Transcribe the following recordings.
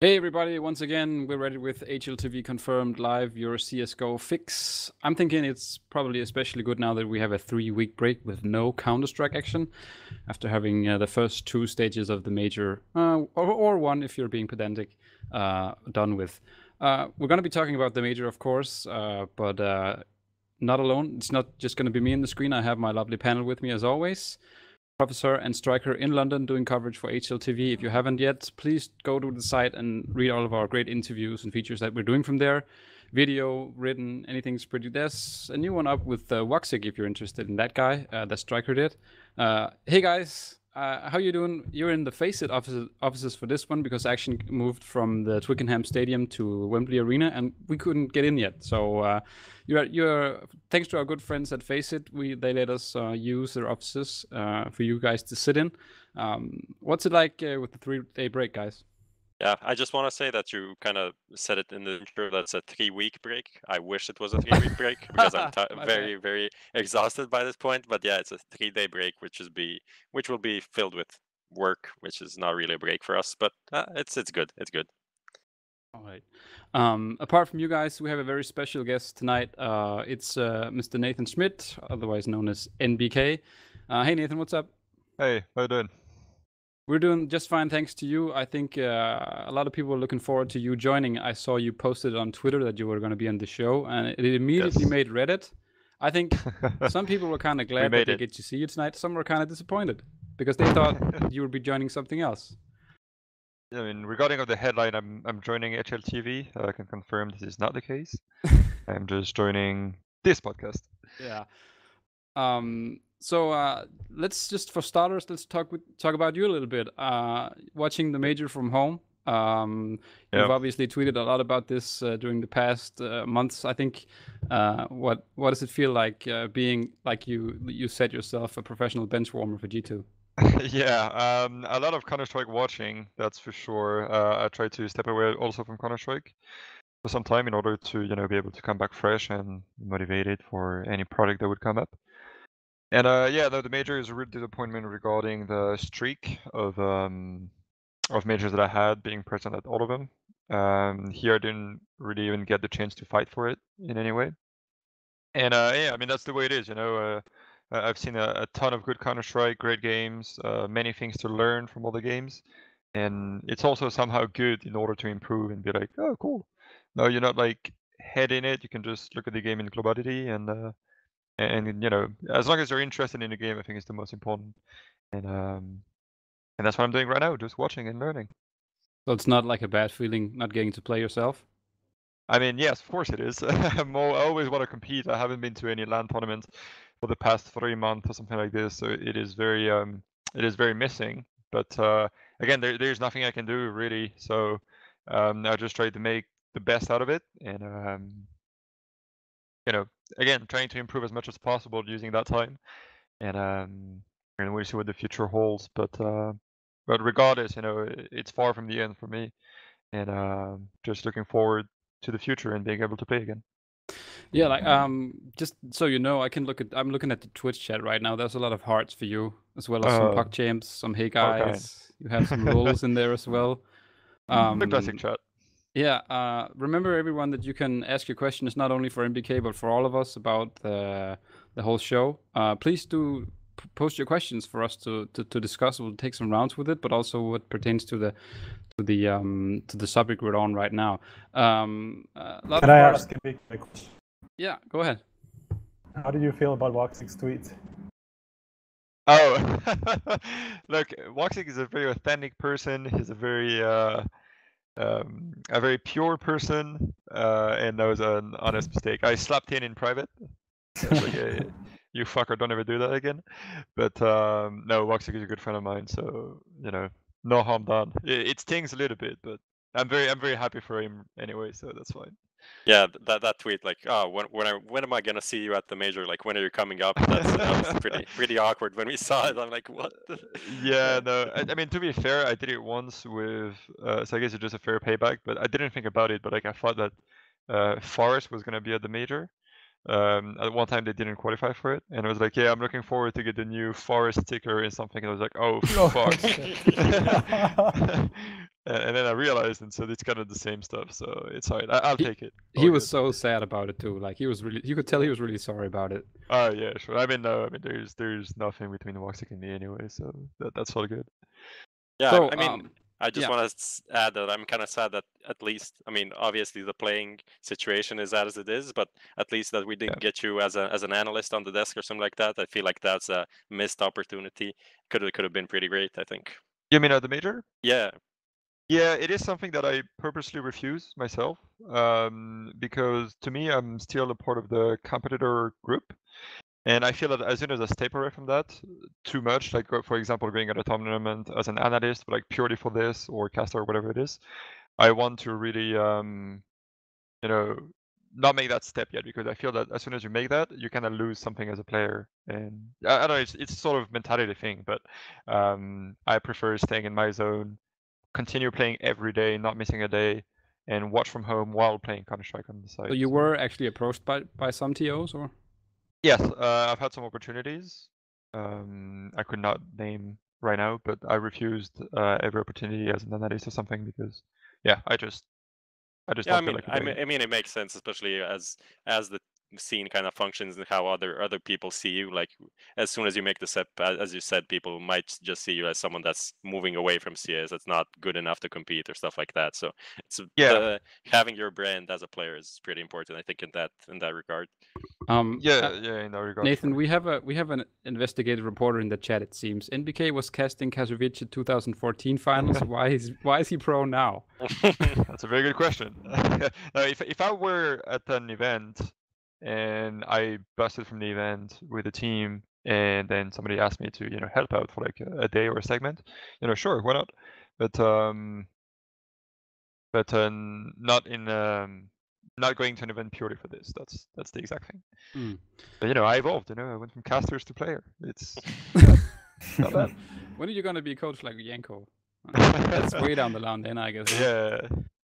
Hey everybody, once again, we're ready with HLTV Confirmed Live, your CSGO fix. I'm thinking it's probably especially good now that we have a 3-week break with no Counter-Strike action after having the first 2 stages of the major, or one if you're being pedantic, done with. We're going to be talking about the major, of course, but not alone. It's not just going to be me on the screen. I have my lovely panel with me as always. Professor and Striker in London doing coverage for HLTV. If you haven't yet, please go to the site and read all of our great interviews and features that we're doing from there. Video, written, anything's pretty. There's a new one up with Woxic if you're interested in that guy that Striker did. Hey guys, how you doing? You're in the FACEIT offices for this one because Action moved from the Twickenham Stadium to Wembley Arena and we couldn't get in yet. So you're thanks to our good friends at FACEIT, they let us use their offices for you guys to sit in. What's it like with the 3-day break, guys? Yeah, I just want to say that you kind of said it in the intro. That's a 3-week break. I wish it was a 3-week break because I'm very, very exhausted by this point. But yeah, it's a 3-day break, which will be filled with work, which is not really a break for us. But it's good. It's good. All right. Apart from you guys, we have a very special guest tonight. It's Mr. Nathan Schmidt, otherwise known as NBK. Hey Nathan, what's up? Hey, how you doing? We're doing just fine, thanks to you. I think a lot of people are looking forward to you joining. I saw you posted on Twitter that you were going to be on the show, and it immediately made Reddit. I think some people were kind of glad that they get to see you tonight. Some were kind of disappointed because they thought you would be joining something else. I mean, regarding of the headline, I'm joining HLTV. I can confirm this is not the case. I'm just joining this podcast. Yeah. So let's just, for starters, let's talk about you a little bit. Watching the major from home. You've obviously tweeted a lot about this during the past months. I think. What does it feel like being like you said yourself, a professional bench warmer for G2? Yeah, a lot of Counter-Strike watching, that's for sure. I try to step away also from Counter-Strike for some time in order to be able to come back fresh and motivated for any product that would come up. And yeah, the major is a real disappointment regarding the streak of majors that I had, being present at all of them. Here I didn't really even get the chance to fight for it in any way. And yeah, I mean that's the way it is, I've seen a ton of good Counter-Strike, great games, many things to learn from all the games, and it's also somehow good in order to improve and be like, oh, cool. No, you're not like head in it. You can just look at the game in globality, and as long as you're interested in the game, I think it's the most important. And that's what I'm doing right now, just watching and learning. So it's not like a bad feeling not getting to play yourself? I mean, yes, of course it is. I always want to compete. I haven't been to any LAN tournaments for the past 3 months or something like this, so it is very missing. But again, there's nothing I can do really. So I just try to make the best out of it, and again, trying to improve as much as possible using that time, and we'll see what the future holds. But regardless, it's far from the end for me, and just looking forward to the future and being able to play again. Yeah, like just so you know, I'm looking at the Twitch chat right now. There's a lot of hearts for you, as well as some puck champs, some hey guys. Okay. You have some roles in there as well. The classic chat. Yeah, remember everyone that you can ask your questions not only for NBK but for all of us about the whole show. Please do post your questions for us to discuss. We'll take some rounds with it, but also what pertains to the subject we're on right now. Can I ask a big question? Yeah, go ahead. How did you feel about Woxic's tweet? Oh, look, Woxic is a very authentic person. He's a very pure person, and that was an honest mistake. I slapped him in private. I was like, hey, you fucker, don't ever do that again. But no, Woxic is a good friend of mine, so no harm done. It stings a little bit, but I'm very happy for him anyway, so that's fine. Yeah, that tweet, like, oh, when am I gonna see you at the major? Like, when are you coming up? That was pretty awkward when we saw it. I'm like, what? Yeah, no. I mean, to be fair, I did it once with, so I guess it's just a fair payback. But I didn't think about it. But like, I thought that Forest was gonna be at the major. At one time they didn't qualify for it, and I was like, yeah, I'm looking forward to get the new Forest sticker and something. And I was like, oh fuck. And then I realized, and so it's kind of the same stuff. So it's alright. I'll take it. He All was good. so sad about it too. Like he was really, you could tell he was really sorry about it. Oh yeah, sure. I mean, no, I mean, there's nothing between Woxic and me anyway, so that's all good. Yeah, So, I mean, I just yeah. want to add that I'm kind of sad that at least, I mean, obviously the playing situation is as it is, but at least that we didn't get you as an analyst on the desk or something like that. I feel like that's a missed opportunity. Could have been pretty great, I think. You mean at the major? Yeah. Yeah, it is something that I purposely refuse myself, because to me, I'm still a part of the competitor group. And I feel that as soon as I step away from that too much, like for example, going at a tournament as an analyst, like purely for this or caster or whatever it is, I want to really, you know, not make that step yet, because I feel that as soon as you make that, you kind of lose something as a player. And I don't know, it's sort of mentality thing, but I prefer staying in my zone, continue playing every day, not missing a day, and watch from home while playing Counter-Strike on the side. So you were actually approached by some TOs, or? Yes, I've had some opportunities. I could not name right now, but I refused every opportunity as an analyst or something because, yeah, I just Yeah, don't feel like I mean, it makes sense, especially as the scene kind of functions and how other people see you. Like as soon as you make the step, as you said, people might just see you as someone that's moving away from CS, that's not good enough to compete or stuff like that. So it's having your brand as a player is pretty important, I think, in that regard. In that regard. Nathan, sure. we have an investigative reporter in the chat. It seems NBK was casting Katowice 2014 finals. Why is he pro now? That's a very good question. Now, if I were at an event and I busted from the event with a team, and then somebody asked me to help out for like a day or a segment, sure, why not? But not going to an event purely for this. That's the exact thing. But I evolved. I went from casters to player. It's not bad. When are you gonna be a coach like Yanko? That's way down the line, then I guess. Yeah,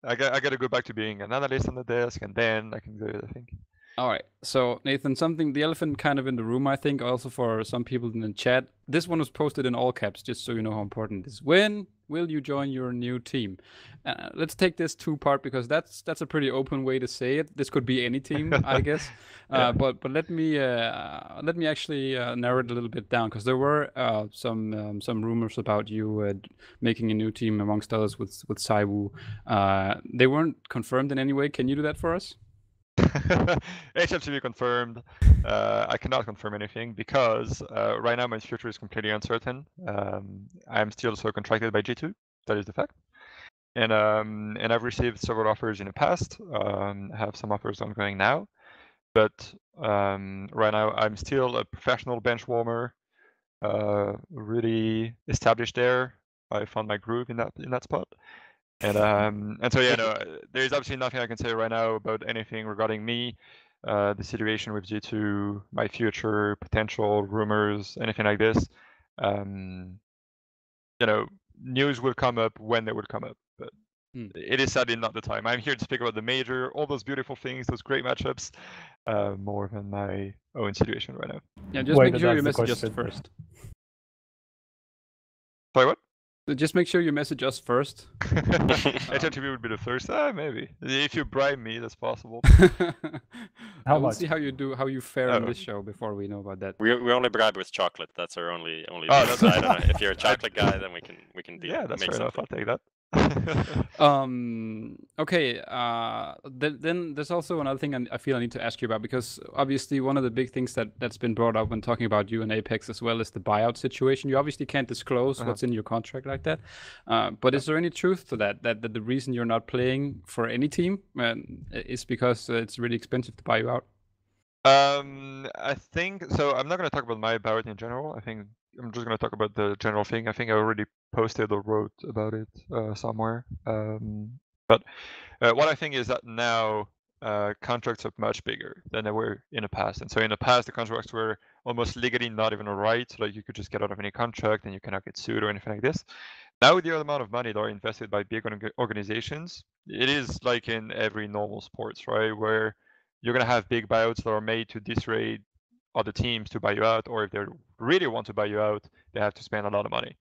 I got to go back to being an analyst on the desk, and then I can do it, I think. All right. So Nathan, the elephant kind of in the room, I think, also for some people in the chat. This one was posted in all caps, just so you know how important it is. When will you join your new team? Let's take this two-part, because that's a pretty open way to say it. This could be any team, I guess. But let me actually narrow it a little bit down, because there were some rumors about you making a new team, amongst others with ZywOo. They weren't confirmed in any way. Can you do that for us? HLTV confirmed. I cannot confirm anything because right now my future is completely uncertain. I'm still so contracted by G2. That is the fact. And I've received several offers in the past. I have some offers ongoing now. But right now I'm still a professional bench warmer, really established there. I found my groove in that spot. And so there's absolutely nothing I can say right now about anything regarding me, the situation with G2, my future, potential rumors, anything like this. News will come up when they will come up, but it is sadly not the time. I'm here to speak about the major, all those beautiful things, those great matchups, more than my own situation right now. Yeah, just make sure you message us first. Sorry, what? Just make sure you message us first. HLTV would be the first. Maybe if you bribe me, that's possible. I will see how you fare on this show before we know about that. We only bribe with chocolate. That's our only. I don't know. If you're a chocolate guy, then we can deal. Yeah, that's fair enough. I'll take that. Okay. Then there's also another thing I feel I need to ask you about, because obviously one of the big things that's been brought up when talking about you and Apex as well is the buyout situation. You obviously can't disclose what's in your contract like that. But is there any truth to that the reason you're not playing for any team is because it's really expensive to buy you out? I think so. I'm not going to talk about my buyout in general. I think I'm just going to talk about the general thing. I think I already posted or wrote about it somewhere. But what I think is that now contracts are much bigger than they were in the past. And so in the past, the contracts were almost legally not even a right. Like you could just get out of any contract and you cannot get sued or anything like this. Now with the amount of money that are invested by big organizations, it is like in every normal sports, right? Where you're going to have big buyouts that are made to dissuade other teams to buy you out, or if they really want to buy you out, they have to spend a lot of money.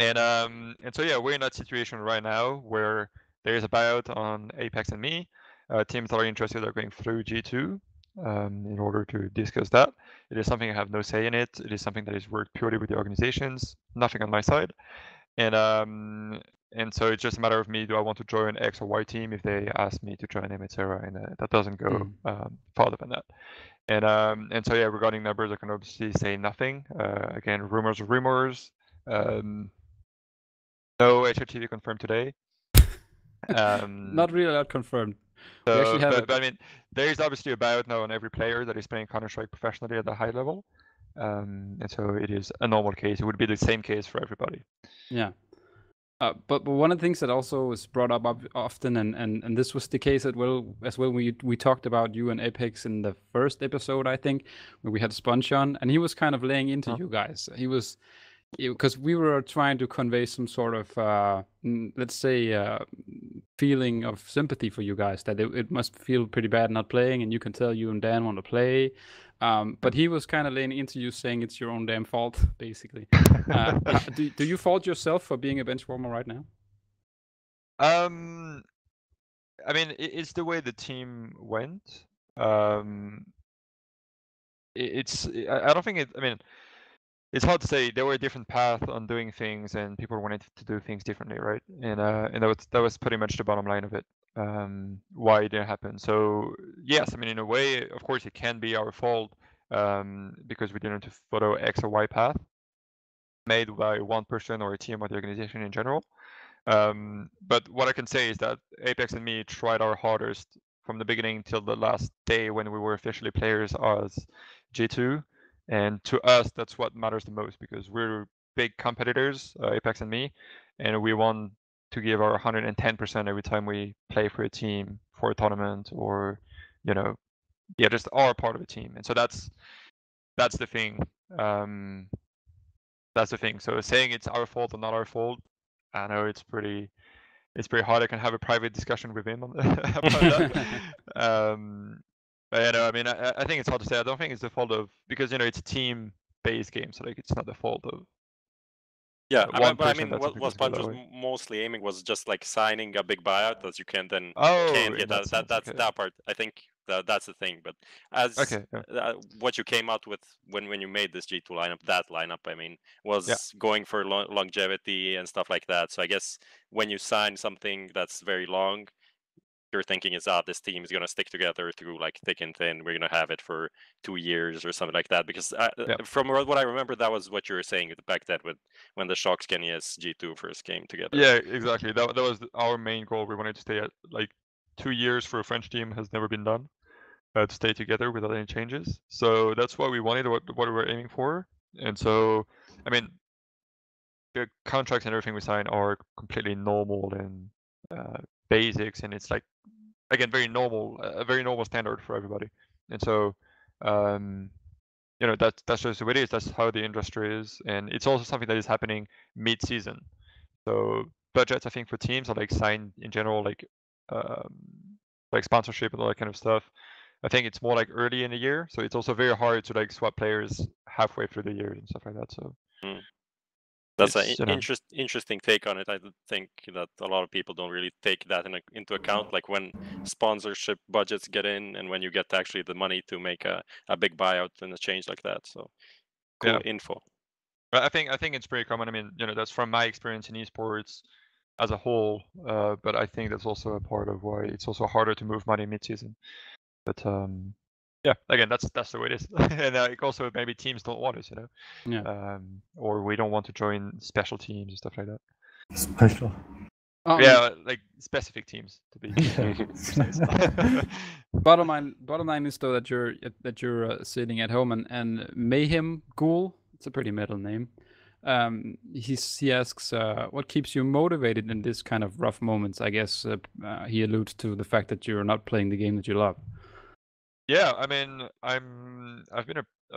And so yeah, we're in that situation right now where there is a buyout on Apex and me. Teams that are interested are going through G2 in order to discuss that. It is something I have no say in it. It is something that is worked purely with the organizations, nothing on my side. And so it's just a matter of me. Do I want to join X or Y team if they ask me to join them, etc. And that doesn't go farther than that. And so yeah, regarding numbers, I can obviously say nothing. Again, rumors are rumors. No HLTV confirmed today. Not really that confirmed. We So, actually have but I mean, there is obviously a buyout now on every player that is playing Counter-Strike professionally at a high level. And so it is a normal case. It would be the same case for everybody. Yeah. But one of the things that also is brought up often, and this was the case as well. We talked about you and Apex in the first episode, I think, where we had Sponge on, and he was kind of laying into you guys. He was, because we were trying to convey some sort of, let's say, feeling of sympathy for you guys, that it must feel pretty bad not playing, and you can tell you and Dan want to play. But he was kind of laying into you, saying it's your own damn fault, basically. Do you fault yourself for being a bench warmer right now? I mean, it's the way the team went. I don't think it. I mean, it's hard to say. There were a different path on doing things, and people wanted to do things differently, right? And that was pretty much the bottom line of it. Why it didn't happen. So yes, I mean, in a way, of course, it can be our fault because we didn't follow X or Y path made by one person or a team or the organization in general. But what I can say is that Apex and me tried our hardest from the beginning till the last day when we were officially players as G2. And to us, that's what matters the most because we're big competitors, Apex and me, and we want to give our 110% every time we play for a team, for a tournament, or, you know, yeah, just are part of a team. And so that's the thing. That's the thing. So saying it's our fault or not our fault, I know it's pretty hard. I can have a private discussion with him on about that. But you know, I mean, I think it's hard to say. I don't think it's the fault of because you know it's a team-based game, so like it's not the fault of. Yeah, one but I person mean, that's what Sponge was mostly aiming was just like signing a big buyout that you can then can't get that's okay. That part. I think that's the thing. But as what you came out with when you made this G2 lineup, that lineup, I mean, was going for longevity and stuff like that. So I guess when you sign something that's very long, you're thinking is this team is going to stick together through like thick and thin. We're going to have it for 2 years or something like that. Because from what I remember, that was what you were saying back then when the Shox Genius G2 first came together. Yeah, exactly. That was our main goal. We wanted to stay at like 2 years for a French team has never been done. To stay together without any changes. So that's what we wanted, what we were aiming for. And so, I mean, the contracts and everything we sign are completely normal and basics, and it's like again very normal, a very normal standard for everybody. And so, you know, that's just the way it is. That's how the industry is, and it's also something that is happening mid-season. So budgets, I think, for teams are like signed in general, like sponsorship and all that kind of stuff. I think it's more like early in the year, so it's also very hard to like swap players halfway through the year and stuff like that. So. That's an interesting take on it. I think that a lot of people don't really take that into account, like when sponsorship budgets get in and when you get actually the money to make a big buyout and a change like that. So cool info. I think it's pretty common. I mean, you know, that's from my experience in esports as a whole. But I think that's also a part of why it's also harder to move money mid-season. But yeah, again, that's the way it is. And also maybe teams don't want us, you know. Yeah. Or we don't want to join special teams and stuff like that. Special. Yeah, like specific teams to be precise. Bottom line is though that you're sitting at home and Mayhem Ghoul. It's a pretty metal name. He asks, what keeps you motivated in this kind of rough moments? I guess he alludes to the fact that you're not playing the game that you love. Yeah, I mean, I've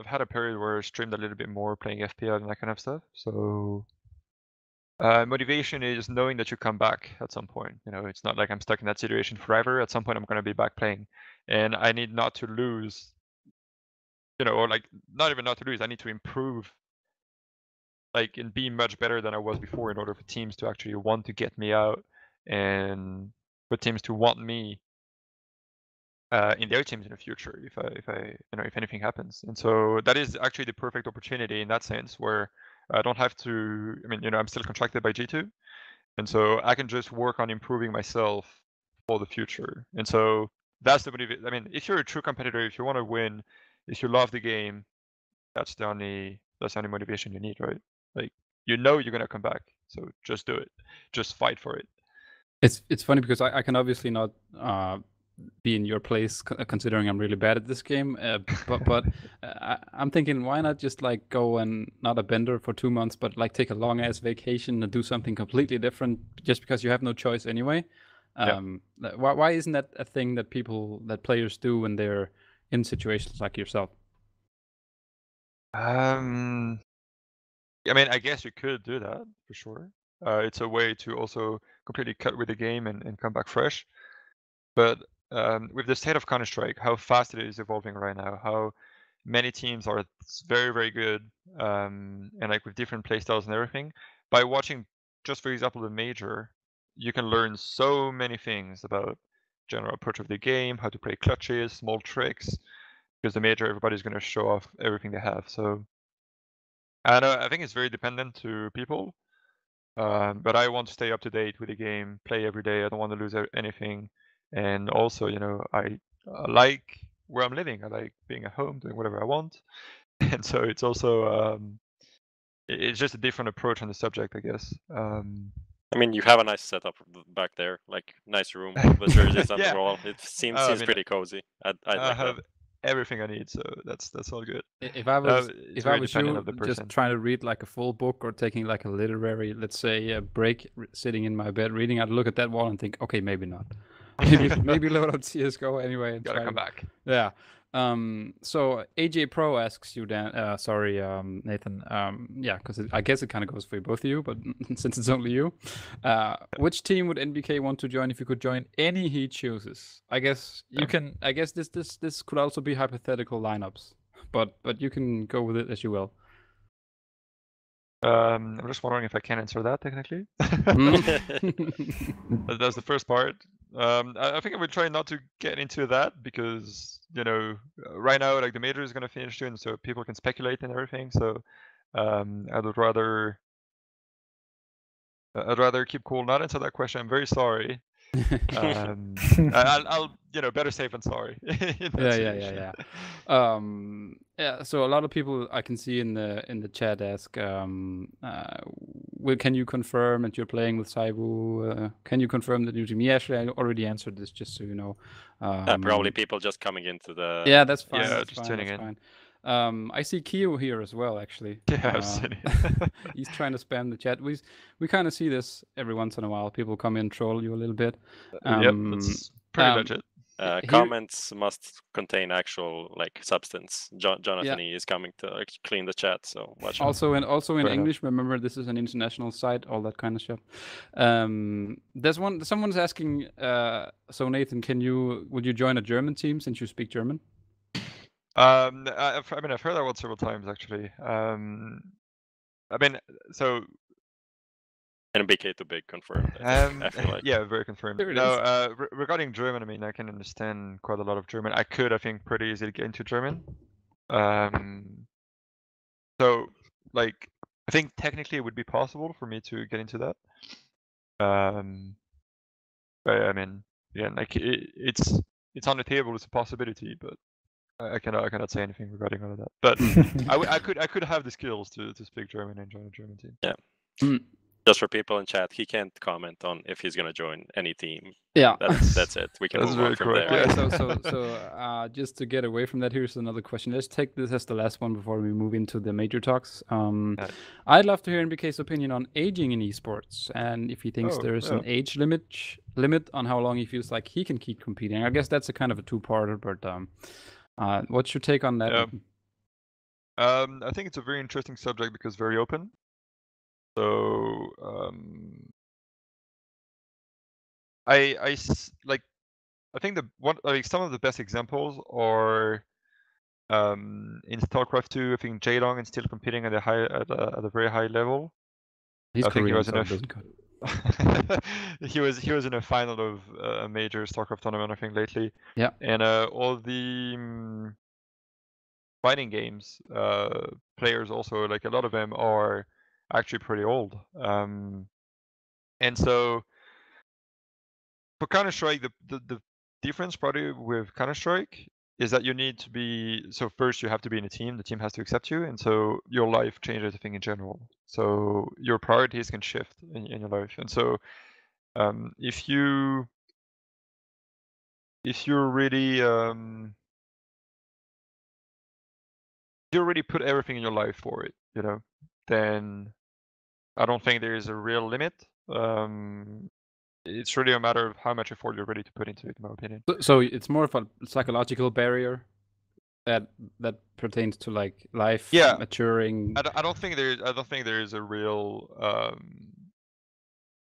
had a period where I streamed a little bit more playing FPL and that kind of stuff. So motivation is knowing that you come back at some point. You know, it's not like I'm stuck in that situation forever. At some point, I'm going to be back playing, and I need not to lose. You know, or like not even not to lose. I need to improve like and be much better than I was before in order for teams to actually want to get me out and for teams to want me in their teams in the future if if anything happens. And so that is actually the perfect opportunity in that sense where I don't have to. I mean, I'm still contracted by G2, and so I can just work on improving myself for the future. And so that's the motivation. I mean, if you're a true competitor, if you want to win, if you love the game, that's the only motivation you need, right? Like you're gonna come back, so just do it, just fight for it. It's funny because I can obviously not be in your place considering I'm really bad at this game, but I'm thinking why not just like go and not a bender for 2 months, but like take a long ass vacation and do something completely different just because you have no choice anyway. Why isn't that a thing that players do when they're in situations like yourself? I mean, I guess you could do that for sure. It's a way to also completely cut with the game and come back fresh. But with the state of Counter-Strike, how fast it is evolving right now, how many teams are very, very good, and like with different playstyles and everything, by watching just for example the major, you can learn so many things about general approach of the game, how to play clutches, small tricks, because the major everybody's going to show off everything they have. So I think it's very dependent to people, but I want to stay up to date with the game, play every day. I don't want to lose anything, and also, I like where I'm living. I like being at home, doing whatever I want, and so it's also it's just a different approach on the subject, I guess. I mean, you have a nice setup back there, like nice room with jerseys on the wall. It seems pretty cozy. I like have that. everything I need, so that's all good. If I was you, just trying to read like a full book or taking like a literary, let's say, a break, sitting in my bed reading, I'd look at that wall and think, okay, maybe not. maybe load up CS:GO anyway and gotta come back. Yeah. So AJ Pro asks you, Dan. Sorry, Nathan. Yeah, because I guess it kind of goes for both of you, but since it's only you, which team would NBK want to join if you could join any he chooses? I guess you can. I guess this could also be hypothetical lineups, but you can go with it as you will. I'm just wondering if I can answer that technically. That's the first part. I think I would try not to get into that because right now like the major is gonna finish soon, so people can speculate and everything. So I'd rather keep cool, not answer that question. I'm very sorry. I'll better safe than sorry. Yeah. So a lot of people I can see in the chat ask, can you confirm that you're playing with Saibu? Can you confirm that you're team? Yeah, actually, I already answered this, just so you know. Probably people just coming into the. Yeah, that's fine. Yeah, that's just fine, tuning in. Fine. I see Kyo here as well, actually. Yeah, he's trying to spam the chat. We kind of see this every once in a while. People come in, troll you a little bit. Yep, that's pretty legit. Comments must contain actual like substance. Jonathan is coming to clean the chat, so watch out. Also in English. Remember, this is an international site. All that kind of stuff. Someone's asking. So Nathan, would you join a German team since you speak German? I've heard that one several times actually. So. NBK to big confirmed. I feel like. Yeah, very confirmed. No, regarding German, I mean, I can understand quite a lot of German. I think, pretty easily get into German. So, like, I think technically it would be possible for me to get into that. But I mean, again, like, it's on the table. It's a possibility, but I cannot say anything regarding all of that. But I could have the skills to speak German and join a German team. Yeah. Just for people in chat, he can't comment on if he's going to join any team. Yeah, that's it. We can move on from there. Okay, so just to get away from that, here's another question. Let's take this as the last one before we move into the major talks. I'd love to hear NBK's opinion on aging in esports and if he thinks there's an age limit on how long he feels like he can keep competing. I guess that's a kind of a two-parter, but what's your take on that? Yeah. I think it's a very interesting subject because very open. So I think some of the best examples are In StarCraft 2, I think Jaedong is still competing at a very high level. He's I think he Korean, was so in it doesn't count. he was in a final of a major StarCraft tournament, I think, lately. Yeah. And all the fighting games players also, like a lot of them are actually pretty old. And so for Counter-Strike, the difference probably with Counter-Strike is that you need to be, so first you have to be in a team, the team has to accept you, and so your life changes, I think, in general. So your priorities can shift in your life. And so if you really put everything in your life for it, you know, then I don't think there is a real limit. It's really a matter of how much effort you're ready to put into it, in my opinion. So it's more of a psychological barrier that pertains to like life, maturing. I don't think there is a real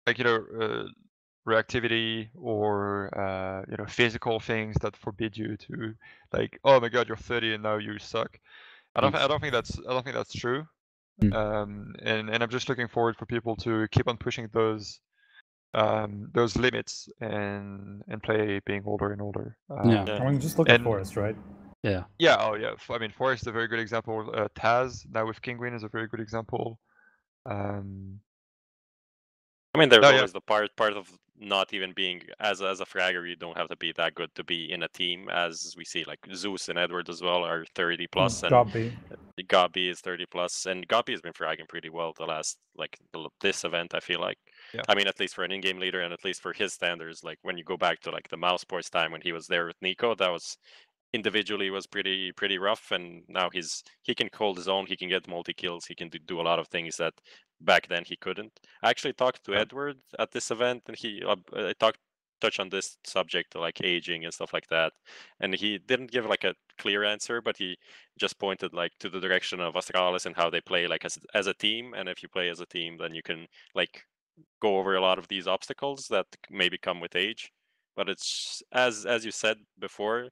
like, you know, reactivity or you know, physical things that forbid you to, like, oh my god, you're 30 and now you suck. I don't think that's true. And I'm just looking forward for people to keep on pushing those limits and play being older and older. I mean, just look at Forest, right? Yeah. Yeah. Oh yeah. I mean, Forest is a very good example. Taz now with Kinguin is a very good example. I mean, there's always the part of not even being as a fragger. You don't have to be that good to be in a team, as we see like Zeus and Edward as well are 30 plus, and Gabi is 30 plus, and Gabi has been fragging pretty well the last this event. I feel like, I mean, at least for an in-game leader, and at least for his standards. Like when you go back to like the Mouse Sports time when he was there with Nico, that was individually was pretty rough, and now he can hold his own. He can get multi kills. He can do a lot of things that back then he couldn't. I actually talked to Edward at this event, and he touched on this subject, like aging and stuff like that, and he didn't give like a clear answer, but he just pointed like to the direction of Astralis and how they play like as a team. And if you play as a team, then you can like go over a lot of these obstacles that maybe come with age. But it's as you said before,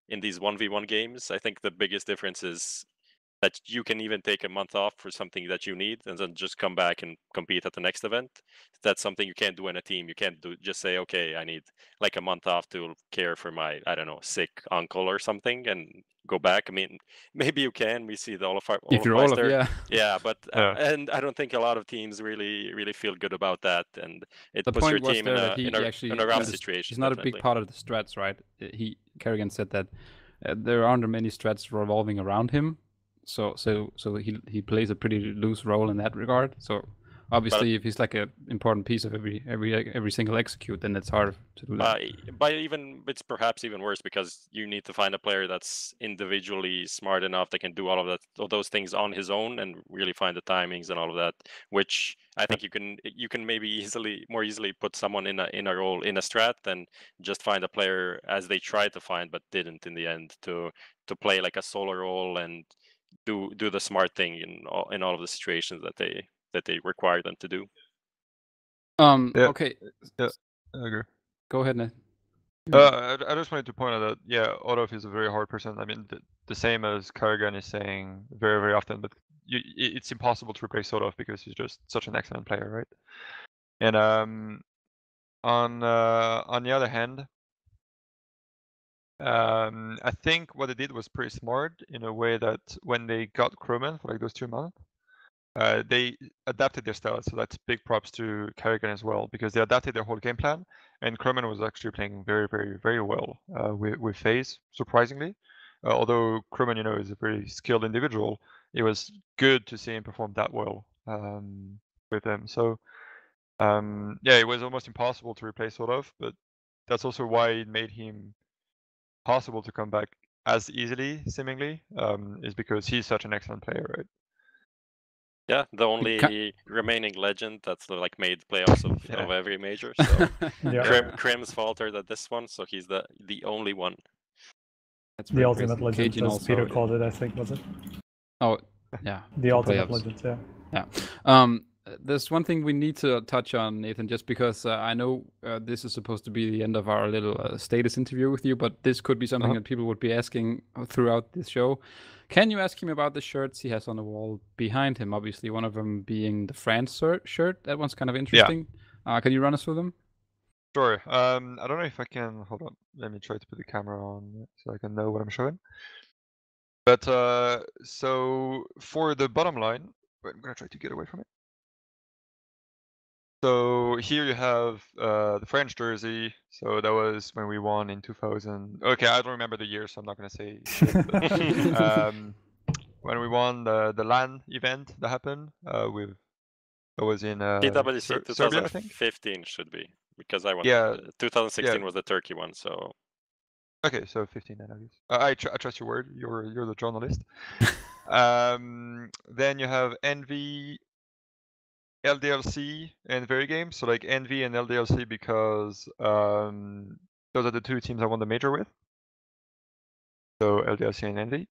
in these 1v1 games, I think the biggest difference is that you can even take a month off for something that you need and then just come back and compete at the next event. That's something you can't do in a team. You can't just say, okay, I need like a month off to care for my, I don't know, sick uncle or something and go back. I mean, maybe you can. We see the yeah, but and I don't think a lot of teams really feel good about that, and it puts your team in a rough situation. It's not a big part of the strats, right? Kerrigan said that there aren't many strats revolving around him. So he plays a pretty loose role in that regard. So obviously, if he's like an important piece of every single execute, then it's hard to do that. But it's perhaps even worse because you need to find a player that's individually smart enough that can do all those things on his own and really find the timings and all of that. Which I think you can maybe more easily put someone in a role in a strat than just find a player as they tried to find but didn't in the end to play like a solo role and do the smart thing in all of the situations that they require them to do. Okay. Yeah, I agree. Go ahead, Nate. I just wanted to point out that Odolf is a very hard person. I mean, the same as Kerrigan is saying very, very often, but it's impossible to replace Odolf because he's just such an excellent player, right? And on the other hand, I think what they did was pretty smart in a way that when they got Crewman for like those 2 months, they adapted their style. So that's big props to Kerrigan as well, because they adapted their whole game plan, and Crewman was actually playing very, very, very well with FaZe, surprisingly. Although Crewman, you know, is a very skilled individual, it was good to see him perform that well with them. So it was almost impossible to replace Odolf, but that's also why it made him possible to come back as easily, seemingly, is because he's such an excellent player, right? Yeah, the only remaining legend that's like made playoffs of every major. So Krim's faltered at this one, so he's the only one. That's the ultimate legend, as Peter called it, I think, was it? Oh, yeah. The ultimate legend, yeah. there's one thing we need to touch on, Nathan, just because I know this is supposed to be the end of our little status interview with you, but this could be something that people would be asking throughout this show. Can you ask him about the shirts he has on the wall behind him? Obviously, one of them being the France shirt. That one's kind of interesting. Yeah. Can you run us through them? Sure. I don't know if I can. Hold on. Let me try to put the camera on so I can know what I'm showing. But so for the bottom line, I'm gonna try to get away from it. So here you have the French jersey. So that was when we won in 2000. Okay, I don't remember the year, so I'm not gonna say shit, but, when we won the LAN event that happened with that was in TWC 2015 Serbia, I think? should be, because I won. Yeah. 2016 was the Turkey one, so. Okay, so 15 then, I guess. I trust your word. You're the journalist. Then you have Envy, LDLC, and Very Games. So like Envy and LDLC because those are the two teams I won the major with. So LDLC and Envy.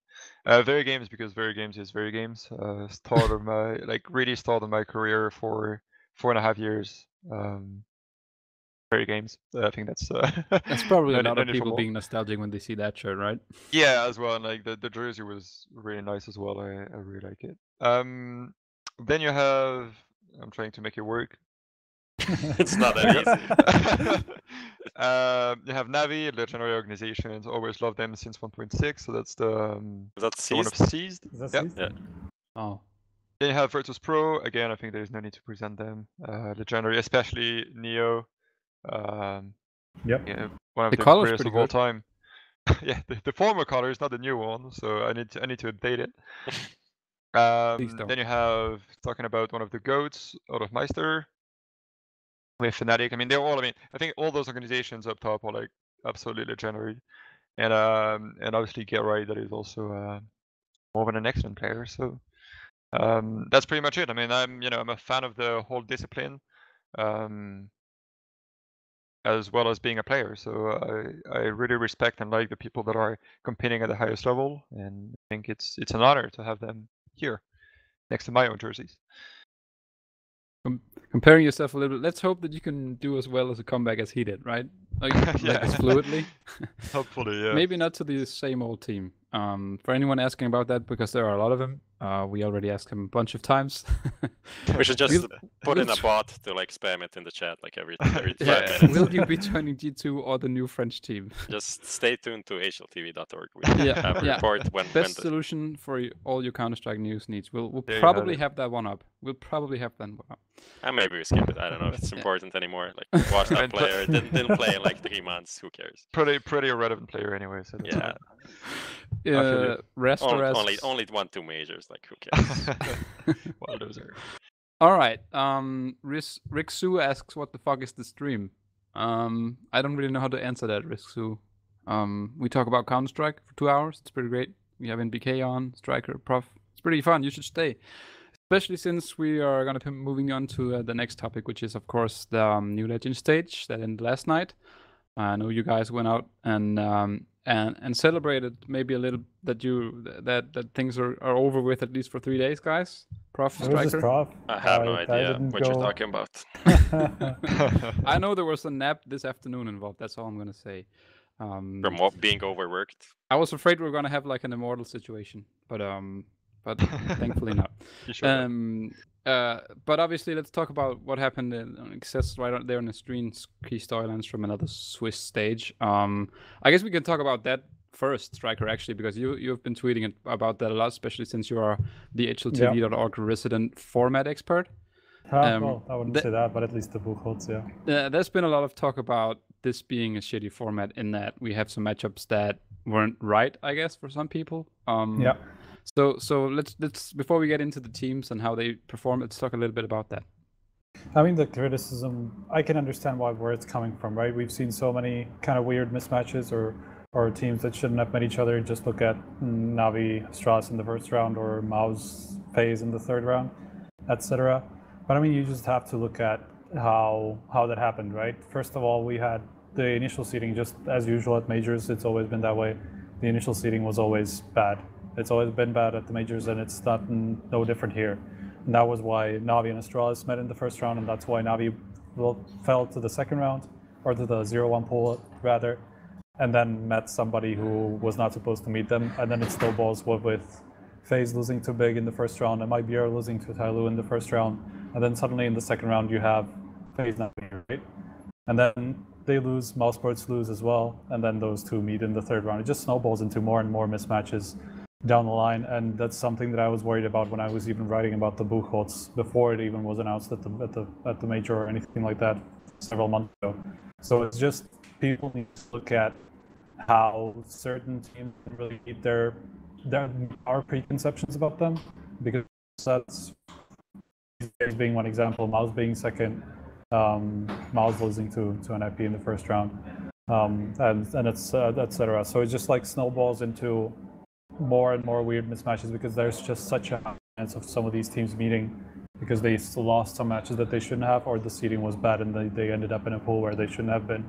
Very Games because Very Games is Very Games. Start of my really start of my career for 4.5 years. Very Games. I think that's that's probably a lot of people being nostalgic when they see that shirt, right? Yeah, as well. And like the jersey was really nice as well. I really like it. Then you have. I'm trying to make it work. It's not that easy. You have Navi, legendary organizations. Always love them since 1.6. So that's the. Is that Seized? One of Seized. Is that Seized? Yeah. Oh. Then you have Virtus Pro. Again, I think there's no need to present them. Legendary, especially Neo. Yep. Yeah, one of the the color's greatest of all time. Yeah, the former color is not the new one, so I need to update it. Then you have talking about one of the goats out of Meister with Fnatic. I mean, they're all. I mean, I think all those organizations up top are like absolutely legendary, and obviously Get Right, that is also more than an excellent player. So that's pretty much it. I mean, I'm a fan of the whole discipline, as well as being a player. So I really respect and like the people that are competing at the highest level, and I think it's an honor to have them here next to my own jerseys. Comparing yourself a little bit, let's hope that you can do as well as a comeback as he did, right? Like as fluidly. Hopefully, yeah. Maybe not to the same old team. For anyone asking about that, because there are a lot of them, we already asked him a bunch of times. We should just put in a bot to like spam it in the chat like every 5 minutes. Will you be joining G2 or the new French team? Just stay tuned to HLTV.org. We have a report when best solution for all your Counter-Strike news needs. We'll probably have that one up. We'll probably have that one up. And maybe we skip it. I don't know if it's important anymore. Like watch that player. Didn't play in like 3 months. Who cares? Pretty irrelevant player anyway. So yeah. Only 1-2 majors. Like who cares? Well, those are. All right. Rick Sue asks, "What the fuck is the stream?" I don't really know how to answer that, Rick Sue. We talk about Counter-Strike for 2 hours. It's pretty great. We have NBK on, Striker, Prof. It's pretty fun. You should stay. Especially since we are going to be moving on to the next topic, which is, of course, the New Legend stage that ended last night. I know you guys went out and celebrated maybe a little that things are over with, at least for 3 days, guys. Prof, Striker? Prof? I have no idea what you're talking about. I know there was a nap this afternoon involved. That's all I'm going to say. From being overworked? I was afraid we were going to have like an immortal situation, but thankfully not. But obviously, let's talk about what happened in Access right there on the screen. Key storylines from another Swiss stage. I guess we can talk about that first, Striker, actually, because you've been tweeting about that a lot, especially since you are the HLTV.org resident format expert. Well, I wouldn't say that, but at least the book holds, yeah. There's been a lot of talk about this being a shitty format in that we have some matchups that weren't right, I guess, for some people. Yeah. So let's before we get into the teams and how they perform, let's talk a little bit about that. I mean, the criticism, I can understand where it's coming from, right? We've seen so many kind of weird mismatches or teams that shouldn't have met each other. Just look at Navi, Strauss in the first round or Mao's phase in the third round, etc. But I mean, you just have to look at how that happened, right? First of all, we had the initial seeding, just as usual at majors. It's always been that way. The initial seeding was always bad. It's always been bad at the majors, and it's no different here. And that was why Navi and Astralis met in the first round, and that's why Navi fell to the second round, or to the 0-1 pool rather, and then met somebody who was not supposed to meet them. And then it snowballs with FaZe losing to Big in the first round, and MIBR losing to Tyloo in the first round. And then suddenly in the second round you have FaZe Navi, right? And then they lose, Mousesports lose as well, and then those two meet in the third round. It just snowballs into more and more mismatches down the line, and that's something that I was worried about when I was even writing about the Buchholz before it even was announced at the major or anything like that several months ago. So it's just people need to look at how certain teams really meet there are preconceptions about them, because that's being one example, Mouse being second, Mouse losing to NIP in the first round, and it's etc. So it just like snowballs into more and more weird mismatches, because there's just such a chance of some of these teams meeting because they still lost some matches that they shouldn't have, or the seeding was bad and they ended up in a pool where they shouldn't have been.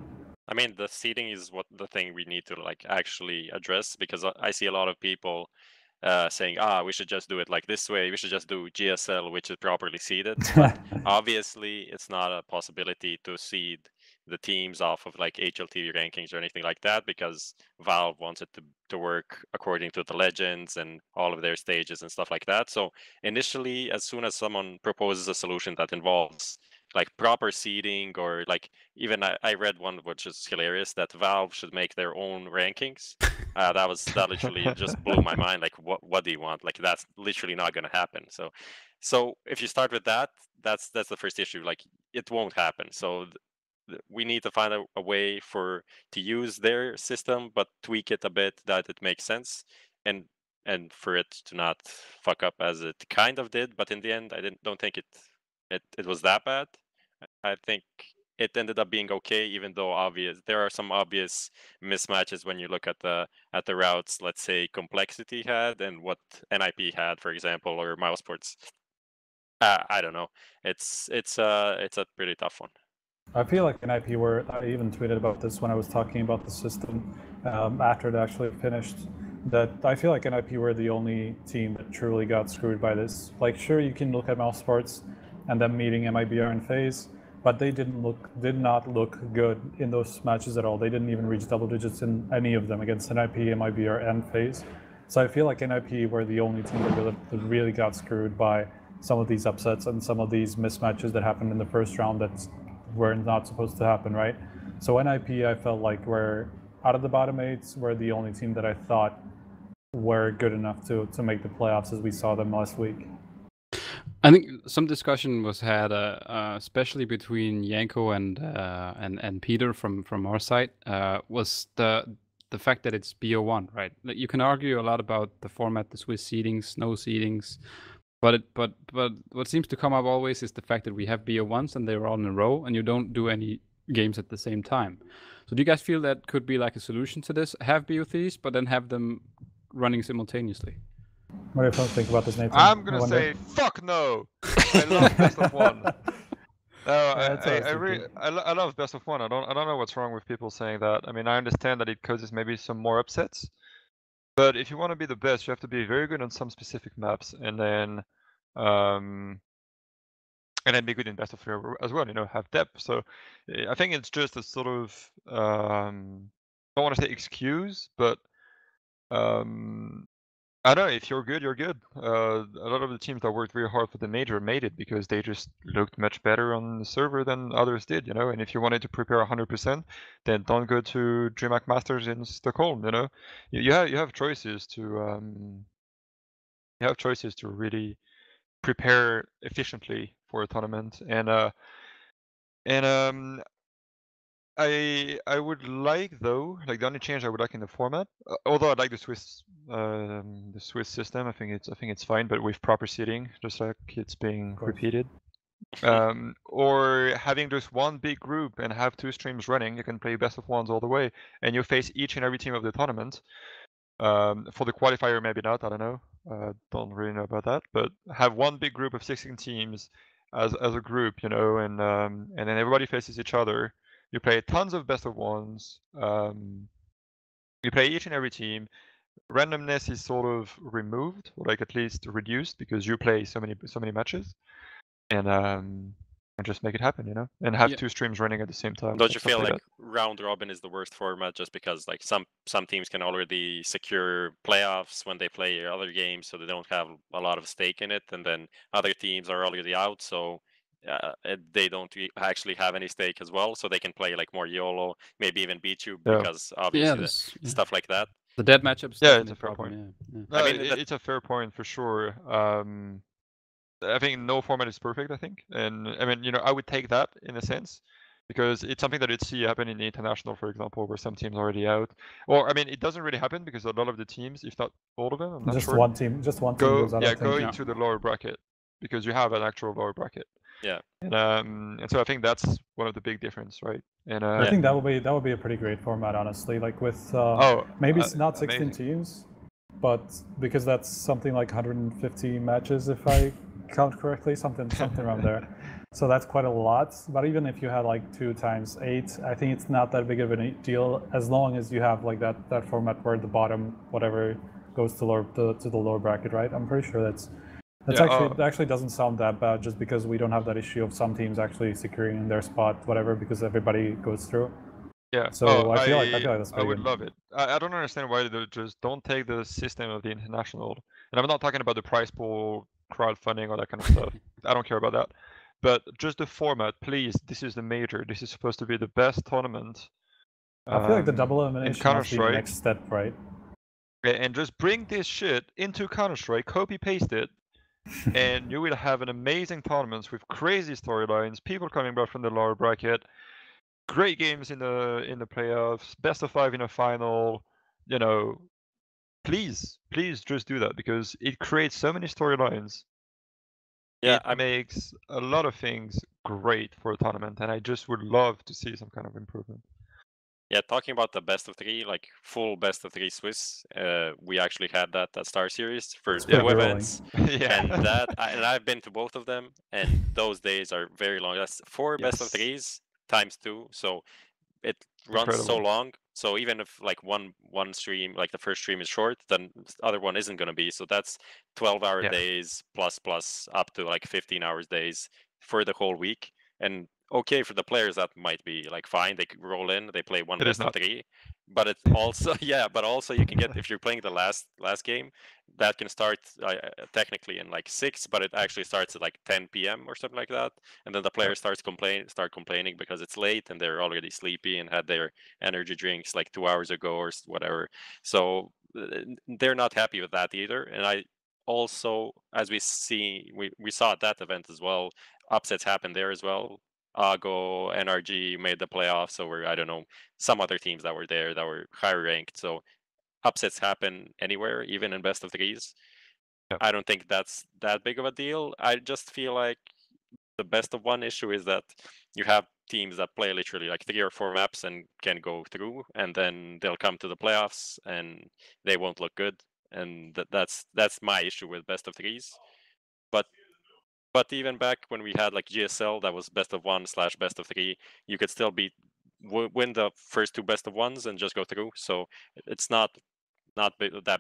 I mean, the seeding is the thing we need to like actually address, because I see a lot of people saying, we should just do it like this way. We should just do GSL, which is properly seeded. But obviously, it's not a possibility to seed the teams off of like HLTV rankings or anything like that, because Valve wants it to work according to the legends and all of their stages and stuff like that. So initially, as soon as someone proposes a solution that involves like proper seeding, or like even I read one which is hilarious, that Valve should make their own rankings. That literally just blew my mind. Like, what do you want? Like, that's literally not going to happen. So if you start with that, that's the first issue. Like, it won't happen. So we need to find a way to use their system, but tweak it a bit that it makes sense, and for it to not fuck up as it kind of did. But in the end, I don't think it was that bad. I think it ended up being okay, even though there are some obvious mismatches when you look at the routes, let's say Complexity had and what NIP had, for example, or Mousesports. I don't know. It's a pretty tough one. I feel like NIP I even tweeted about this when I was talking about the system after it actually finished, that I feel like NIP were the only team that truly got screwed by this. Like, sure, you can look at Mousesports and them meeting MIBR and FaZe, but they did not look good in those matches at all. They didn't even reach double digits in any of them against NIP, MIBR, and FaZe. So I feel like NIP were the only team that really got screwed by some of these upsets and some of these mismatches that happened in the first round that were not supposed to happen, right? So NIP, I felt like were out of the bottom 8s, were the only team that I thought were good enough to make the playoffs as we saw them last week. I think some discussion was had, especially between Yanko and Peter from our side, was the fact that it's BO1, right? You can argue a lot about the format, the Swiss seedings, no seedings, but what seems to come up always is the fact that we have BO1s and they're all in a row, and you don't do any games at the same time. So do you guys feel that could be like a solution to this? Have BO3s, but then have them running simultaneously? What do you think about this, Nathan? I'm gonna say fuck no. I love best of one. No, I love best of one. I don't know what's wrong with people saying that. I mean, I understand that it causes maybe some more upsets, but if you want to be the best, you have to be very good on some specific maps, and then be good in best of 3 as well. You know, have depth. So I think it's just a sort of I don't want to say excuse, but I don't know, if you're good, you're good. A lot of the teams that worked very hard for the major made it because they just looked much better on the server than others did, you know. And if you wanted to prepare 100%, then don't go to DreamHack Masters in Stockholm, you know. You have choices to really prepare efficiently for a tournament, and I would like, though, like the only change I would like in the format, although I like the Swiss system, I think it's fine, but with proper seeding, just like it's being repeated, or having just one big group and have 2 streams running. You can play best of ones all the way, and you face each and every team of the tournament. For the qualifier, maybe not. I don't know. Don't really know about that, but have one big group of 16 teams as a group, you know, and then everybody faces each other. You play tons of best of ones. You play each and every team. randomness is sort of removed, or like at least reduced, because you play so many matches, and just make it happen, you know, and have Yeah. 2 streams running at the same time. Don't or you stuff feel like that. round robin is the worst format just because like some teams can already secure playoffs when they play other games, so they don't have a lot of stake in it, and then other teams are already out, so they don't actually have any stake as well, so they can play like more YOLO, maybe even beat you Yeah. because obviously Yeah. stuff like that. The dead matchups. Yeah, it's Definitely a fair problem. point. Yeah. No, I mean, it's a fair point for sure. I think no format is perfect, I think. And I mean, you know, I would take that in a sense, because it's something that you'd see happen in the international, for example, where some teams are already out. Or I mean, it doesn't really happen because a lot of the teams, if not all of them, I'm not Just sure, one team go goes out. I think. go Yeah. into the lower bracket because you have an actual lower bracket. Yeah. And so I think that's one of the big difference, right? And I think that would be a pretty great format, honestly. Like with maybe it's not 16 amazing. teams, but because that's something like 150 matches, if I count correctly, something around there. So that's quite a lot. But even if you had like 2 times 8, I think it's not that big of a deal as long as you have like that format where the bottom whatever goes to the lower bracket, right? I'm pretty sure that's actually doesn't sound that bad, just because we don't have that issue of some teams actually securing their spot, whatever, because everybody goes through. Yeah. So I feel like that's I pretty would good. love it. I don't understand why they just don't take the system of the international. And I'm not talking about the prize pool, crowdfunding, all that kind of stuff. I don't care about that. But just the format, please. This is the major. This is supposed to be the best tournament. I feel like the double in elimination must be the Counter-Strike. next step, right? And just bring this shit into Counter-Strike, copy paste it, and you will have an amazing tournaments with crazy storylines, people coming back from the lower bracket, great games in the playoffs, best of 5 in a final. You know, please just do that, because it creates so many storylines. Yeah, It makes a lot of things great for a tournament, and I just would love to see some kind of improvement. Yeah, talking about the best of 3, like full best of 3 Swiss, we actually had that at Star Series for pretty 2 grueling. events, Yeah. and I've been to both of them, and those days are very long. That's 4 best of Yes. 3s times 2, so it runs so Incredible. long. So even if like one stream, like the first stream is short, then the other one isn't going to be. So that's 12-hour Yeah. days plus up to like 15 hours days for the whole week. And okay, for the players that might be like fine, they could roll in, they play one It is best of not. 3, but it also but also you can get, if you're playing the last game, that can start technically in like 6, but it actually starts at like 10 p.m. or something like that, and then the players start complaining because it's late and they're already sleepy and had their energy drinks like 2 hours ago or whatever. So they're not happy with that either. And I also, as we saw at that event as well, upsets happened there as well. Ago, NRG made the playoffs, so I don't know, some other teams that were there that were higher ranked. So upsets happen anywhere, even in best of 3s. Yep. I don't think that's that big of a deal. I just feel like the best of 1 issue is that you have teams that play literally like 3 or 4 maps and can go through, and then they'll come to the playoffs and they won't look good. And that's my issue with best of 3s. But even back when we had like GSL, that was best of 1/best of 3, you could still win the first 2 best of 1s and just go through. So it's not that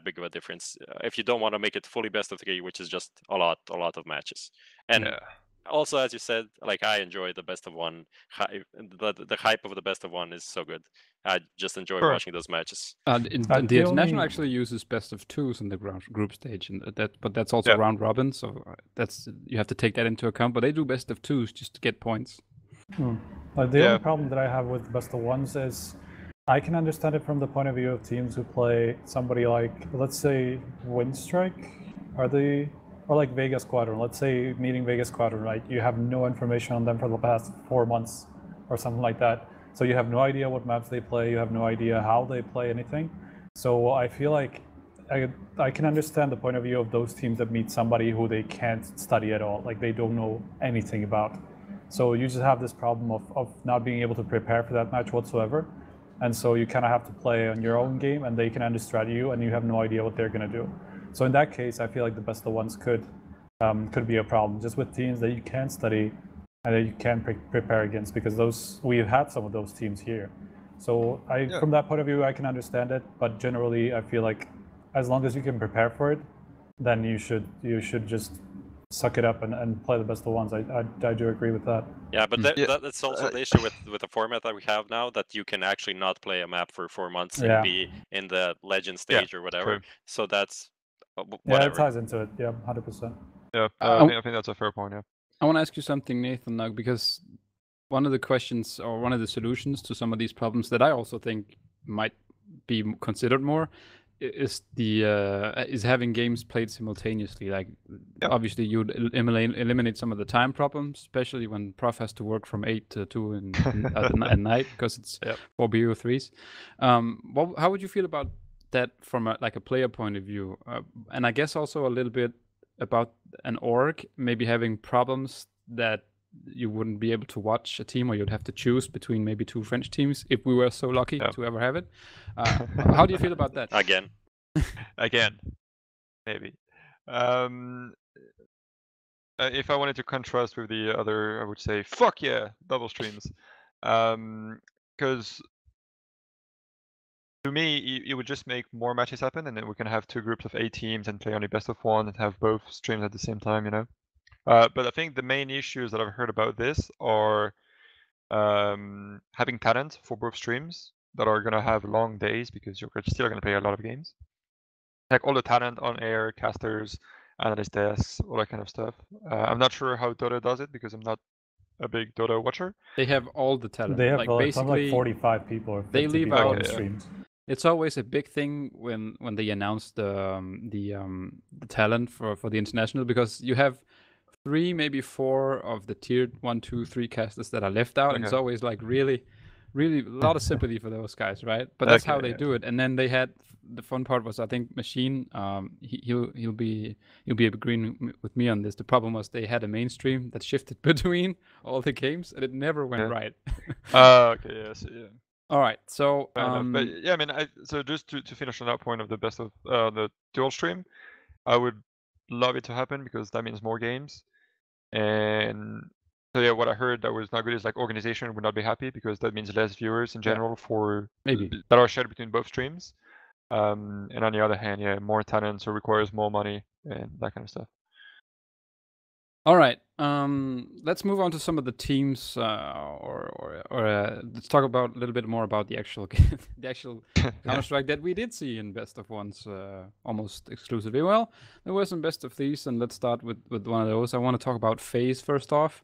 big of a difference if you don't want to make it fully best of 3, which is just a lot of matches. And Yeah. also, as you said, like I enjoy the best of 1. The hype of the best of 1 is so good. I just enjoy Sure. watching those matches. The the international only- actually uses best of 2s in the group stage, and but that's also round robin, so that's, you have to take that into account. But they do best of 2s just to get points. Like the only problem that I have with best of 1s is I can understand it from the point of view of teams who play somebody like, let's say, Windstrike, or like Vegas Squadron. Let's say meeting Vegas Squadron, right? You have no information on them for the past 4 months or something like that. So you have no idea what maps they play. You have no idea how they play anything. So I feel like I can understand the point of view of those teams that meet somebody who they can't study at all, like they don't know anything about. So you just have this problem of not being able to prepare for that match whatsoever. And so you kind of have to play on your own game, and they can understrat you, and you have no idea what they're going to do. So in that case, I feel like the best of 1s could be a problem, just with teams that you can study and that you can prepare against, because we've had some of those teams here. So from that point of view, I can understand it, but generally, I feel like as long as you can prepare for it, then you should just suck it up and play the best of ones. I do agree with that. Yeah, but that's also the issue with the format that we have now, that you can actually not play a map for 4 months and be in the legend stage or whatever. True. So that's whatever. Yeah, it ties into it. Yeah, 100%. Yeah, I think that's a fair point. Yeah. I want to ask you something, Nathan, now, because one of the questions or one of the solutions to some of these problems that I also think might be considered more is having games played simultaneously. Like, obviously, you'd eliminate some of the time problems, especially when Prof has to work from 8 to 2 at night because it's 4 BO3s. How would you feel about that from a player point of view? And I guess also a little bit about an org maybe having problems that you wouldn't be able to watch a team, or you'd have to choose between maybe 2 French teams if we were so lucky to ever have it. How do you feel about that? Again, maybe. If I wanted to contrast with the other, I would say, fuck yeah, double streams. Because to me, it would just make more matches happen, and then we can have 2 groups of 8 teams and play only best of 1 and have both streams at the same time, you know? But I think the main issues that I've heard about this are having talent for both streams that are going to have long days because you're still going to play a lot of games. Like all the talent on air, casters, analyst desks, all that kind of stuff. I'm not sure how Dota does it because I'm not a big Dota watcher. They have all the talent. They have basically like 45 people or 50 they leave people out on streams. It's always a big thing when they announce the talent for the international, because you have 3, maybe 4 of the tiered 1, 2, 3 casters that are left out, and it's always like really a lot of sympathy for those guys, right? But that's how they do it. And then they had the fun part was, I think, Machine. He'll be agreeing with me on this. The problem was they had a mainstream that shifted between all the games, and it never went right. Okay, yes, yeah. All right, so but yeah, I mean, so just to finish on that point of the best of the dual stream, I would love it to happen because that means more games. And so yeah, what I heard that was not good is like organization would not be happy because that means less viewers in general for maybe that are shared between both streams. And on the other hand, yeah, more talent, so requires more money and that kind of stuff. All right, let's move on to some of the teams, or let's talk about a little bit more about the actual Counter-Strike that we did see in Best of Ones almost exclusively. Well, there were some Best of Threes, and let's start with one of those. I want to talk about FaZe first off,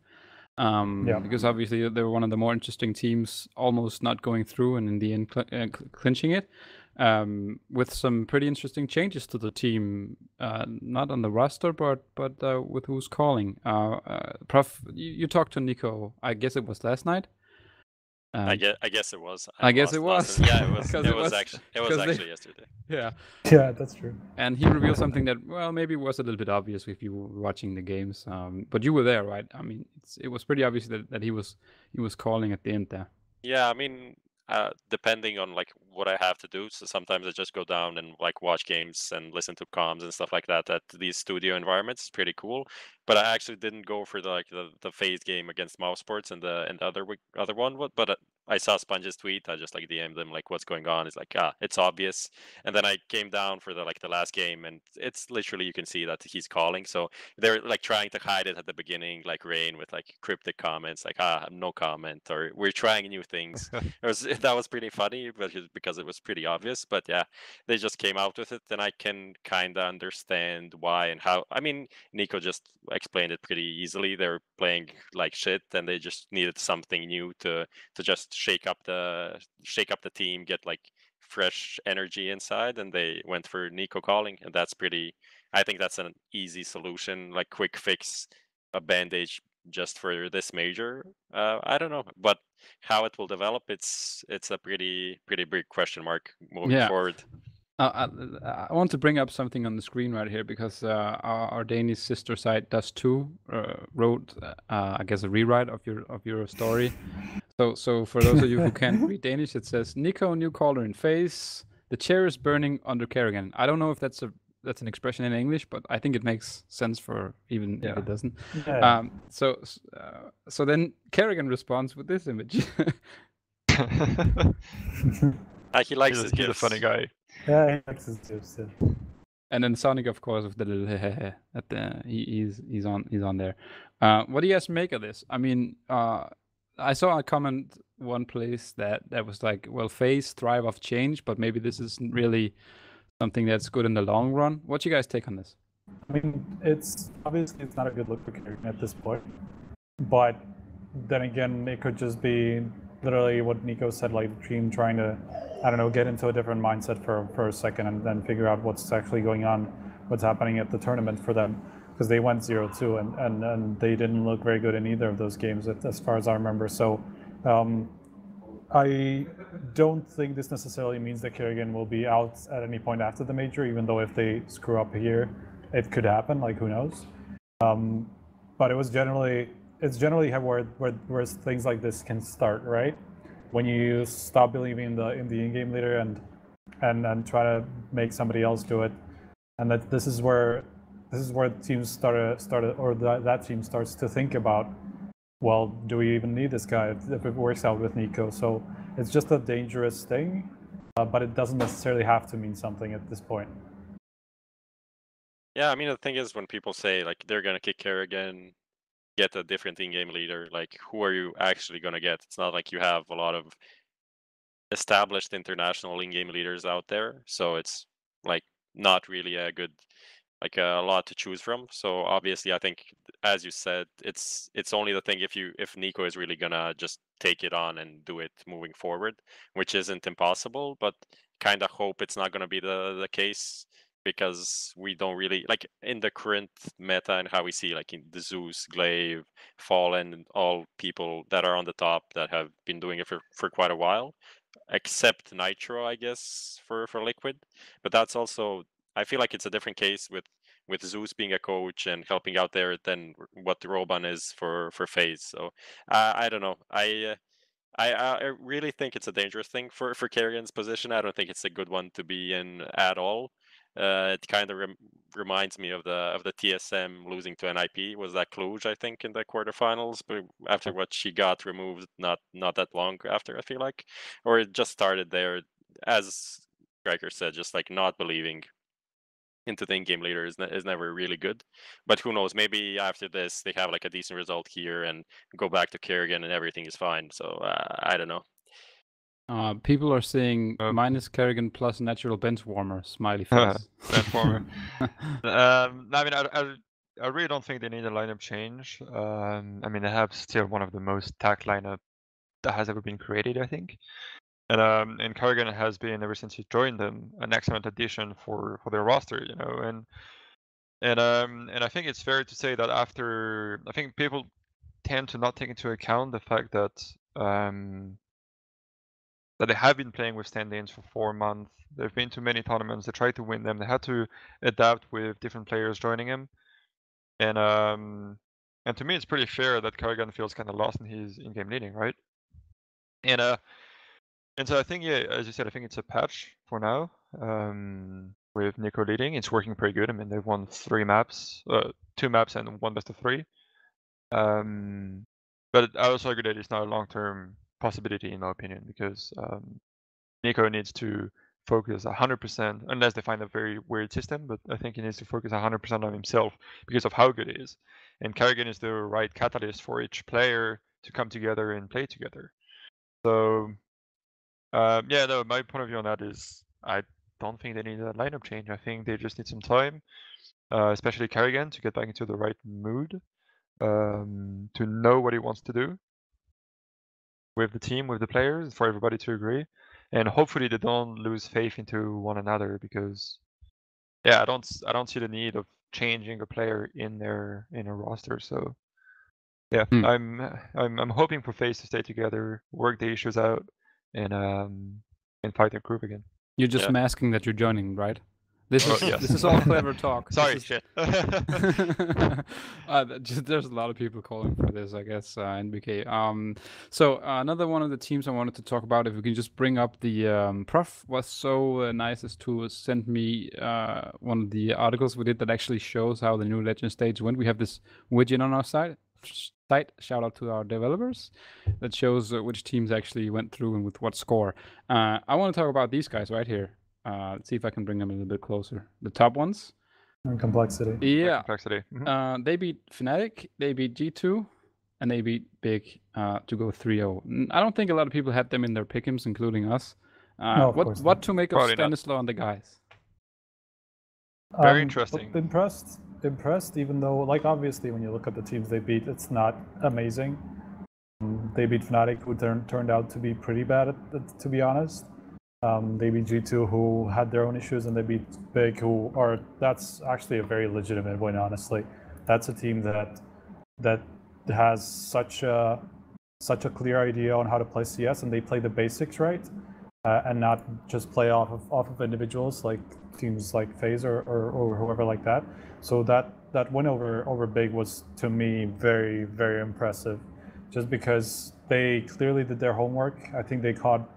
because obviously they were one of the more interesting teams, almost not going through and in the end clinching it. With some pretty interesting changes to the team, not on the roster, but with who's calling. Prof, you talked to Nico. I guess it was last night. I guess it was. I guess it was. Yeah, it was. it was actually yesterday. Yeah. Yeah, that's true. And he revealed something that, well, maybe was a little bit obvious if you were watching the games. But you were there, right? I mean, it was pretty obvious that he was calling at the end there. Yeah, I mean, depending on like what I have to do, so sometimes I just go down and like watch games and listen to comms and stuff like that at these studio environments. It's pretty cool. But I actually didn't go for the FaZe game against Mousesports and the other one. But I saw Sponge's tweet. I just like DM'd him like, what's going on? It's like, it's obvious. And then I came down for the last game, and it's literally, you can see that he's calling. So they're like trying to hide it at the beginning, like Rain with like cryptic comments, like no comment, or we're trying new things. That was pretty funny, but because it was pretty obvious. But yeah, they just came out with it, and I can kind of understand why and how. I mean, Nico just explained it pretty easily. They're playing like shit, and they just needed something new to just shake up the team, get like fresh energy inside, and they went for Nico calling, and I think that's an easy solution, like quick fix, a bandage just for this major. I don't know, but how it will develop, it's a pretty big question mark moving forward. I want to bring up something on the screen right here because our Danish sister site Dust2 wrote, I guess, a rewrite of your story. So for those of you who can't read Danish, it says Nico, new caller in FaZe. The chair is burning under Karrigan. I don't know if that's an expression in English, but I think it makes sense for even if it doesn't. Yeah. So then Karrigan responds with this image. He likes he's a funny guy. Yeah, he likes his tips too. And then Sonic, of course, with the little at the he's on there. What do you guys make of this? I mean, I saw a comment one place that was like, well, FaZe thrive off change, but maybe this isn't really something that's good in the long run. What's you guys take on this? I mean, it's obviously not a good look for Kerrigan at this point, but then again, it could just be literally what Nico said, like the team trying to, I don't know, get into a different mindset for a second and then figure out what's actually going on, what's happening at the tournament for them, because they went 0-2 and they didn't look very good in either of those games as far as I remember. So I don't think this necessarily means that Kerrigan will be out at any point after the major, even though if they screw up here, it could happen, like who knows. But it's generally where things like this can start, right? When you stop believing in the in-game leader and try to make somebody else do it, and that this is where teams started or that team starts to think about, well, do we even need this guy if it works out with Nico? So it's just a dangerous thing, but it doesn't necessarily have to mean something at this point. Yeah, I mean, the thing is when people say like they're gonna kick Kerrigan, get a different in-game leader, like who are you actually gonna get? It's not like you have a lot of established international in-game leaders out there, so it's like not really a good, like a lot to choose from. So obviously, I think, as you said, it's only the thing if Nico is really gonna just take it on and do it moving forward, which isn't impossible, but kind of hope it's not gonna be the case, because we don't really like in the current meta and how we see like in the Zeus, Glaive, Fallen, and all people that are on the top that have been doing it for quite a while, except Nitro, I guess, for Liquid. But that's also, I feel like it's a different case with Zeus being a coach and helping out there than what Roban is for FaZe. So I don't know. I really think it's a dangerous thing for Kerrigan's position. I don't think it's a good one to be in at all. It kind of reminds me of the TSM losing to NIP. Was that Cluj, I think, in the quarterfinals, but after what she got removed not that long after, I feel like, or it just started there, as Striker said, just like not believing into the in-game leader is never really good. But who knows, maybe after this they have like a decent result here and go back to Kerrigan and everything is fine. So I don't know. People are saying minus Kerrigan plus natural bench warmer, smiley face. Bench warmer. I mean, I really don't think they need a lineup change. I mean, they have still one of the most tacked lineup that has ever been created, I think. And Kerrigan has been, ever since he joined them, an excellent addition for their roster, you know. And I think it's fair to say that after, I think people tend to not take into account the fact that that they have been playing with stand-ins for 4 months. They've been to many tournaments. They tried to win them. They had to adapt with different players joining him. And to me, it's pretty fair that Kerrigan feels kind of lost in his in-game leading, right? And so I think, yeah, as you said, I think it's a patch for now. With Nico leading, it's working pretty good. I mean, they've won 2 maps and 1 best of 3. But I also agree that it's not a long-term possibility, in my opinion, because Nico needs to focus 100%, unless they find a very weird system, but I think he needs to focus 100% on himself because of how good he is. And Kerrigan is the right catalyst for each player to come together and play together. So, yeah, no, my point of view on that is I don't think they need a lineup change. I think they just need some time, especially Kerrigan, to get back into the right mood, to know what he wants to do with the team, with the players, for everybody to agree, and hopefully they don't lose faith into one another, because yeah, I don't see the need of changing a player in a roster. So yeah, I'm hoping for FaZe to stay together, work the issues out, and fight their group again. You're just masking that you're joining, right? This is all clever talk. Sorry, shit. There's a lot of people calling for this, I guess, NBK. So another one of the teams I wanted to talk about, if we can just bring up the Prof was so nice as to send me one of the articles we did that actually shows how the new Legend stage went. We have this widget on our site. Shout out to our developers that shows which teams actually went through and with what score. I want to talk about these guys right here. Let's see if I can bring them a little bit closer. The top ones. And Complexity. Yeah. Complexity. Mhm. They beat Fnatic, they beat G2, and they beat Big to go 3-0. I don't think a lot of people had them in their pick'ems, including us. No, of course what not. to make of Probably not. Stanislaw and the guys? Very But interesting. Impressed, even though, like, obviously, when you look at the teams they beat, it's not amazing. They beat Fnatic, who turned out to be pretty bad, to be honest. They beat G2, who had their own issues, and they beat Big, that's actually a very legitimate win, honestly. That's a team that has such a clear idea on how to play CS, and they play the basics right, and not just play off of individuals like teams like FaZe or whoever like that. So that win over Big was, to me, very, very impressive, just because they clearly did their homework. I think they caught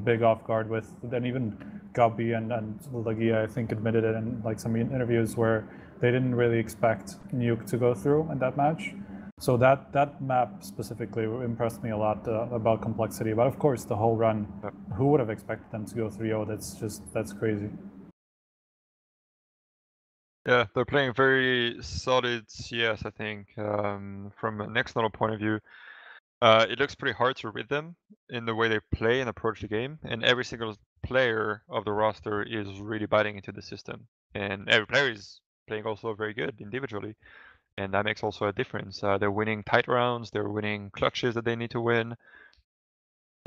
Big off guard with, and even Gabi and Lagia, I think, admitted it in like some interviews where they didn't really expect Nuke to go through in that match. So that map specifically impressed me a lot about Complexity. But of course, the whole run, who would have expected them to go 3-0? That's crazy. Yeah, they're playing very solid CS, I think. From an external point of view, it looks pretty hard to read them in the way they play and approach the game. And every single player of the roster is really biting into the system. And every player is playing also very good individually. And that makes also a difference. They're winning tight rounds, they're winning clutches that they need to win,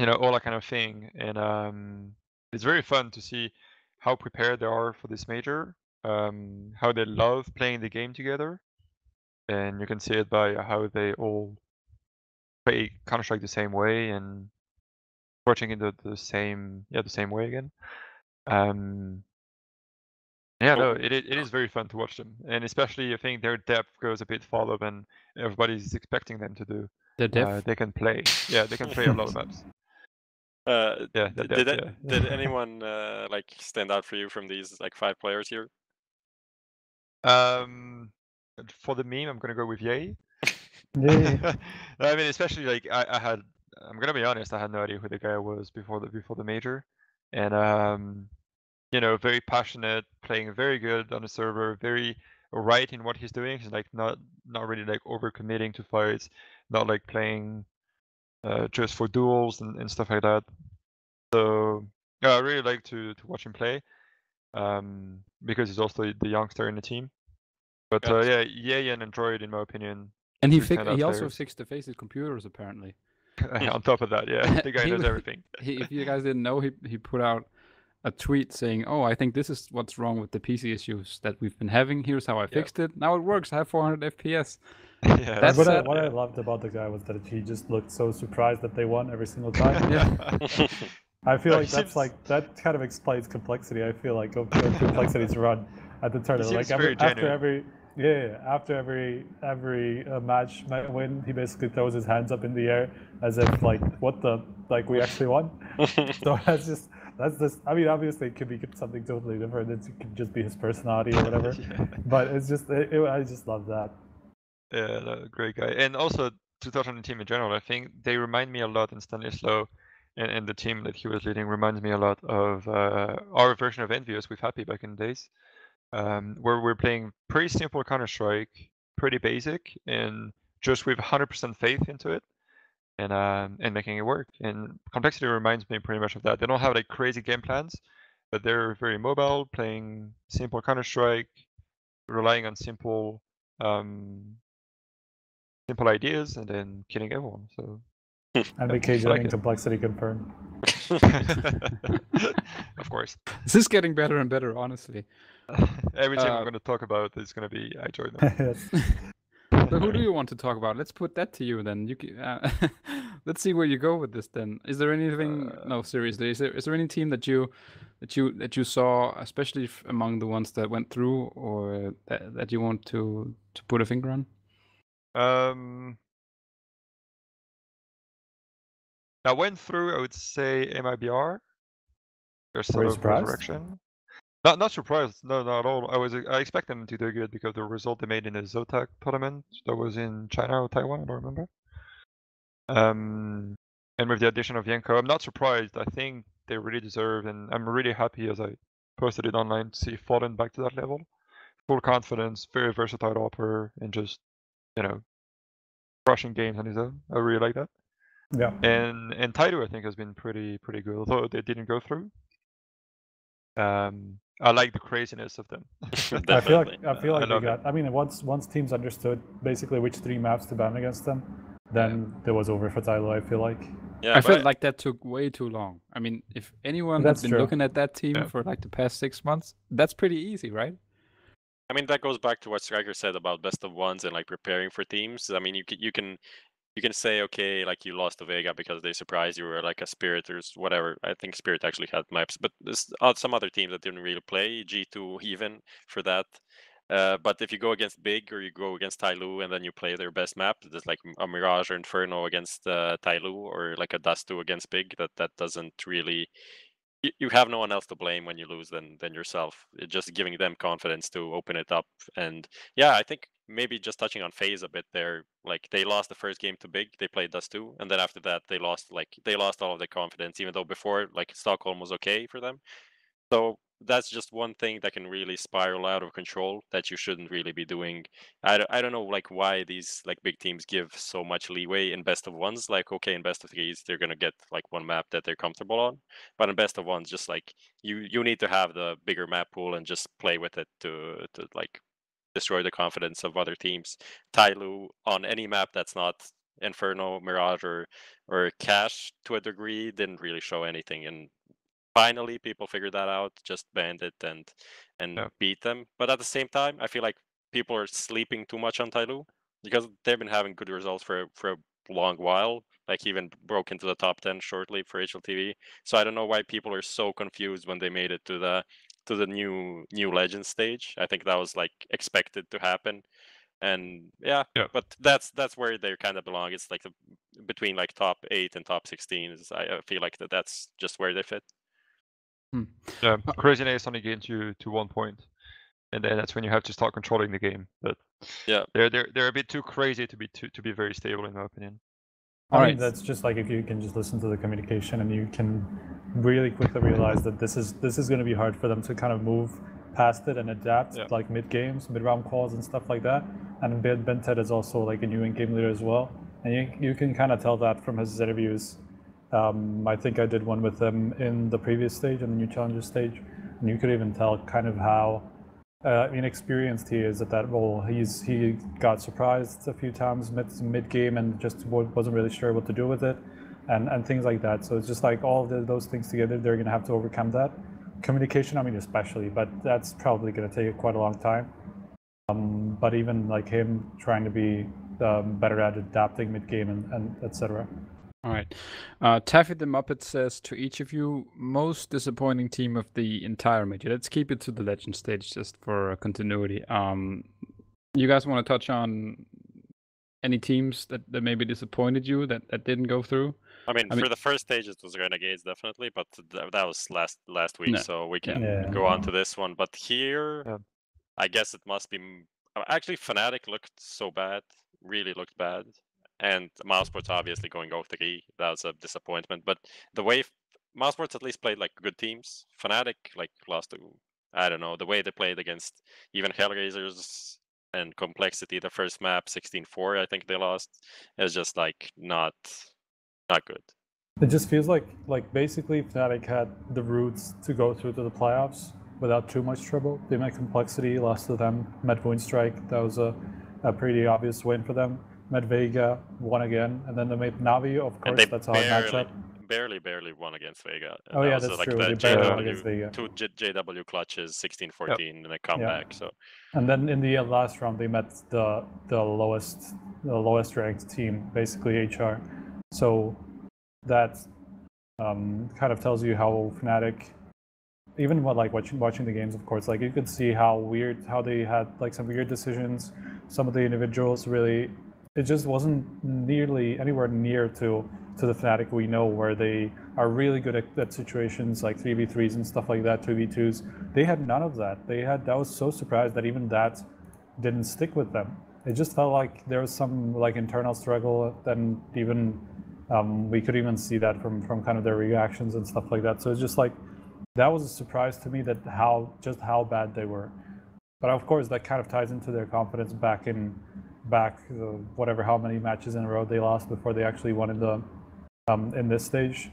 all that kind of thing. And it's very fun to see how prepared they are for this major, how they love playing the game together. And you can see it by how they all play Counter-Strike the same way and approaching it the same way again. It is very fun to watch them, and especially I think their depth goes a bit farther than everybody's expecting them to do. The depth. They can play, they can play a lot of maps. Did anyone like stand out for you from these like 5 players here? For the meme, I'm gonna go with Yay. Yeah. I mean, especially like I'm gonna be honest, I had no idea who the guy was before the major, and very passionate, playing very good on the server, very right in what he's doing. He's like not really like overcommitting to fights, not like playing just for duels and stuff like that. So yeah, I really like to watch him play, because he's also the youngster in the team. But Yay and Android, in my opinion. And he also fixed the FaZe computers, apparently. On top of that, the guy knows everything. If you guys didn't know, he put out a tweet saying, "Oh, I think this is what's wrong with the PC issues that we've been having. Here's how I fixed it. Now it works. I have 400 FPS." Yeah, That's what I loved about the guy was that he just looked so surprised that they won every single time. Yeah. I feel like that kind of explains Complexity. I feel like Complexity's run at the tournament, like after every match win, he basically throws his hands up in the air as if like, what the, like, we actually won. So that's just. I mean, obviously it could be something totally different. It could just be his personality or whatever. But it's just, I just love that. Yeah, great guy. And also to touch on the team in general, I think they remind me a lot, in Stanislaw and the team that he was leading reminds me a lot of our version of Envious with Happy back in the days, where we're playing pretty simple Counter-Strike, pretty basic, and just with 100% faith into it. And making it work. And Complexity reminds me pretty much of that. They don't have like crazy game plans, but they're very mobile, playing simple Counter-Strike, relying on simple ideas, and then killing everyone. So. And VK joining Complexity confirmed. Of course. This is getting better and better, honestly. Every time I'm going to talk about is going to be I joined them. So who do you want to talk about? Let's put that to you then. Let's see where you go with this then. Is there anything? No, seriously. Is there any team that you saw, especially among the ones that went through, or that you want to put a finger on? I went through. I would say MIBR. There's sort of resurrection. Not surprised, no, not at all. I expect them to do good because the result they made in the Zotac tournament that was in China or Taiwan, I don't remember. And with the addition of Yenko, I'm not surprised. I think they really deserve, and I'm really happy, as I posted it online, to see Fallen back to that level. Full confidence, very versatile operator, and just, you know, crushing games on his own. I really like that. Yeah. And Taidu, I think, has been pretty good, although they didn't go through. I like the craziness of them. I feel like I they love got. I mean, once teams understood basically which 3 maps to ban against them, then it was over for Tylo. I feel like. Yeah, I felt like that took way too long. I mean, if anyone has That's been true. looking at that team Yeah. for like the past 6 months, that's pretty easy, right? I mean, that goes back to what Striker said about best of ones and like preparing for teams. I mean, you can say, okay, like you lost to Vega because they surprised you, or like a Spirit or whatever. I think Spirit actually had maps, but there's some other teams that didn't really play, G2 even for that. But if you go against Big or you go against Tyloo and then you play their best map, there's like a Mirage or Inferno against Tyloo, or like a Dust2 against Big, that doesn't really... You have no one else to blame when you lose than yourself. It's just giving them confidence to open it up. And yeah, I think maybe just touching on FaZe a bit there, like they lost the first game to Big, they played Dust2, and then after that they lost all of their confidence, even though before like Stockholm was okay for them. So that's just one thing that can really spiral out of control that you shouldn't really be doing. I don't know like why these like big teams give so much leeway in best of ones. Like, okay, in best of threes they're gonna get like one map that they're comfortable on, but in best of ones, just like you need to have the bigger map pool and just play with it to like destroy the confidence of other teams. Tyloo on any map that's not Inferno, Mirage, or Cash to a degree didn't really show anything, and finally people figured that out, just banned it and beat them. But at the same time, I feel like people are sleeping too much on Tyloo because they've been having good results for a long while. Like he even broke into the top 10 shortly for HLTV. So I don't know why people are so confused when they made it to the new Legends stage. I think that was like expected to happen. And yeah, but that's where they kind of belong. It's like between like top 8 and top 16. I feel like that's just where they fit. Yeah, craziness only gains you to 1 point, and then that's when you have to start controlling the game. But yeah, they're a bit too crazy to be very stable, in my opinion. I mean, that's just like if you can just listen to the communication and you can really quickly realize that this is going to be hard for them to kind of move past it and adapt, like mid games, mid round calls and stuff like that. And Bented is also like a new in-game leader as well, and you can kind of tell that from his interviews. I think I did one with him in the previous stage, in the new challenger stage, and you could even tell kind of how inexperienced he is at that role. He got surprised a few times mid game and just wasn't really sure what to do with it, and things like that. So it's just like all those things together, they're gonna have to overcome that. Communication, I mean, especially, but that's probably gonna take quite a long time. But even like him trying to be better at adapting mid game and etc. All right. Taffy the Muppet says to each of you, most disappointing team of the entire major. Let's keep it to the legend stage just for continuity. You guys want to touch on any teams that maybe disappointed you that didn't go through? I mean, for the first stage it was Renegades definitely, but that was last week, so we can go on to this one. But here, I guess it must be actually Fnatic looked so bad, really looked bad. And Mousesports obviously going 0-3, that was a disappointment. But the way Mousesports at least played like good teams, Fnatic like lost to, I don't know, the way they played against even Hellraisers and Complexity, the first map 16-4, I think they lost, is just like not good. It just feels like basically Fnatic had the roots to go through to the playoffs without too much trouble. They met Complexity, lost to them, met Moonstrike, that was a pretty obvious win for them. Met Vega, won again, and then they made Navi, of course, that's a hard matchup. Barely won against Vega. Oh yeah, that's true. They barely won against Vega. 2 JW clutches, 16-14 and a comeback. So. And then in the last round, they met the lowest ranked team, basically HR. So that kind of tells you how Fnatic, even watching the games, of course, like you could see how they had like some weird decisions. Some of the individuals really. It just wasn't anywhere near to the Fnatic we know, where they are really good at situations like 3v3s and stuff like that, 2v2s. They had none of that. I was so surprised that even that didn't stick with them. It just felt like there was some like internal struggle, and even We could even see that from kind of their reactions and stuff like that. So it's just like that was a surprise to me that how bad they were. But of course, that kind of ties into their confidence back whatever how many matches in a row they lost before they actually won in this stage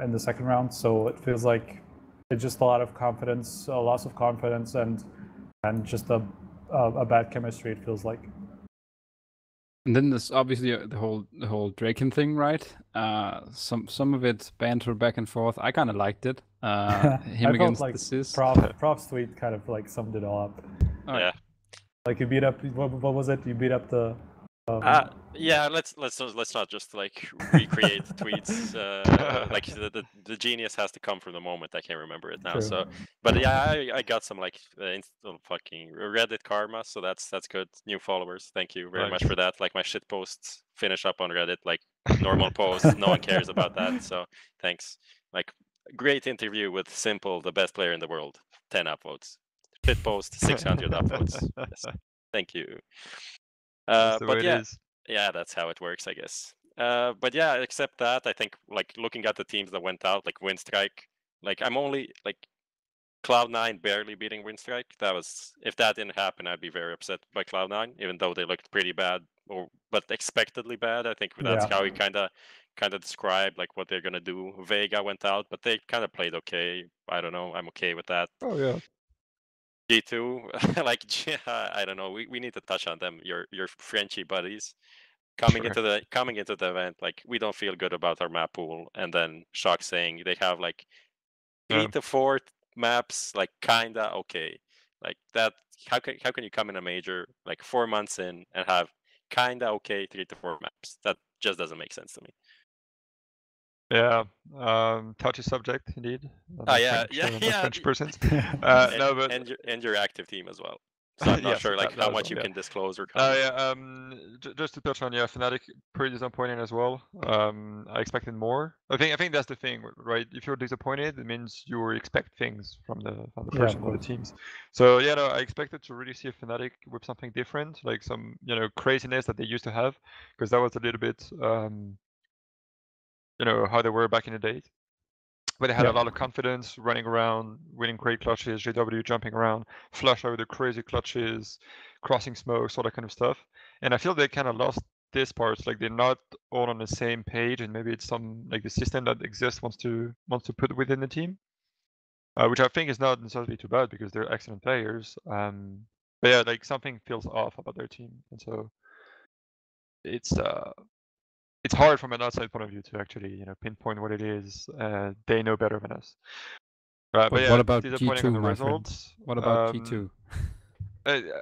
in the second round. So it feels like it's just a lot of confidence, a loss of confidence, and just a bad chemistry. It feels like. And then there's obviously the whole Draken thing, right? Some of it banter back and forth. I kind of liked it. Him against like the Sis. Prof's tweet kind of like summed it all up. Oh, yeah. Like you beat up what was it? You beat up the. Yeah, let's not just like recreate tweets. Like the genius has to come from the moment. I can't remember it now. True. So, but yeah, I got some like fucking Reddit karma. So that's good. New followers. Thank you very much for that. Like my shit posts finish up on Reddit like normal posts. No one cares about that. So thanks. Like great interview with Simple, the best player in the world. 10 upvotes. Shit post 600 upvotes. Yes. Thank you. But yeah, that's how it works, I guess. But yeah, except that, I think like looking at the teams that went out, like Winstrike, like I'm only like Cloud9 barely beating Winstrike. That was, if that didn't happen, I'd be very upset by Cloud9, even though they looked pretty bad, but expectedly bad. I think that's how he kind of described like what they're gonna do. Vega went out, but they kind of played okay. I don't know. I'm okay with that. Oh yeah. G2, like I don't know. We need to touch on them. Your Frenchy buddies coming into the event. Like we don't feel good about our map pool, and then Shock saying they have like 3 to 4 maps, like kinda okay. Like that. How can you come in a major like 4 months in and have kinda okay 3 to 4 maps? That just doesn't make sense to me. Yeah, touchy subject indeed. French persons. No, but and your active team as well. So I'm not sure like how much you can disclose or comment. Just to touch on Fnatic, pretty disappointing as well. I expected more. I think that's the thing, right? If you're disappointed, it means you expect things from the person or the teams. So I expected to really see a Fnatic with something different, like some craziness that they used to have, because that was a little bit how they were back in the day. But they had a lot of confidence, running around, winning great clutches, JW jumping around, flush out the crazy clutches, crossing smokes, all that kind of stuff. And I feel they kind of lost this part. Like they're not all on the same page, and maybe it's some like the system that exists wants to put within the team, which I think is not necessarily too bad because they're excellent players. But yeah, like something feels off about their team, and so it's hard from an outside point of view to actually, pinpoint what it is. They know better than us. But yeah, what about disappointing G2, on the my results. friend? What about G2?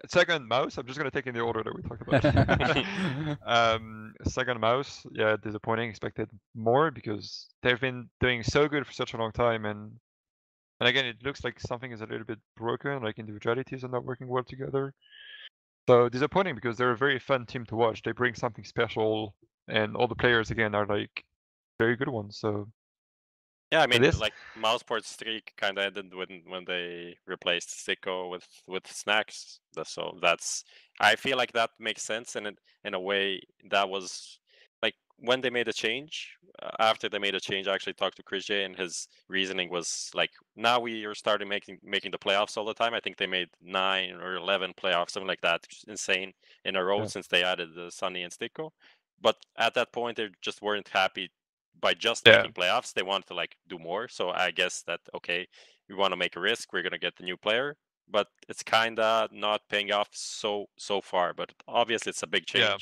Second Mouse. I'm just gonna take in the order that we talked about. Second Mouse. Yeah, disappointing. Expected more because they've been doing so good for such a long time, and again, it looks like something is a little bit broken. Like individualities are not working well together. So disappointing because they're a very fun team to watch. They bring something special. And all the players again are like very good ones. So yeah, I mean, like Mouseport's streak kind of ended when they replaced Sicko with Snacks. So I feel like that makes sense, and in a way that was like when they made a change. After they made a change, I actually talked to Chris J, and his reasoning was like, now we are starting making the playoffs all the time. I think they made 9 or 11 playoffs, something like that, insane in a row since they added the Sunny and Sticko. But at that point, they just weren't happy by just making playoffs. They wanted to like do more. So I guess that okay, we want to make a risk. We're gonna get the new player, but it's kind of not paying off so far. But obviously, it's a big change. Yeah.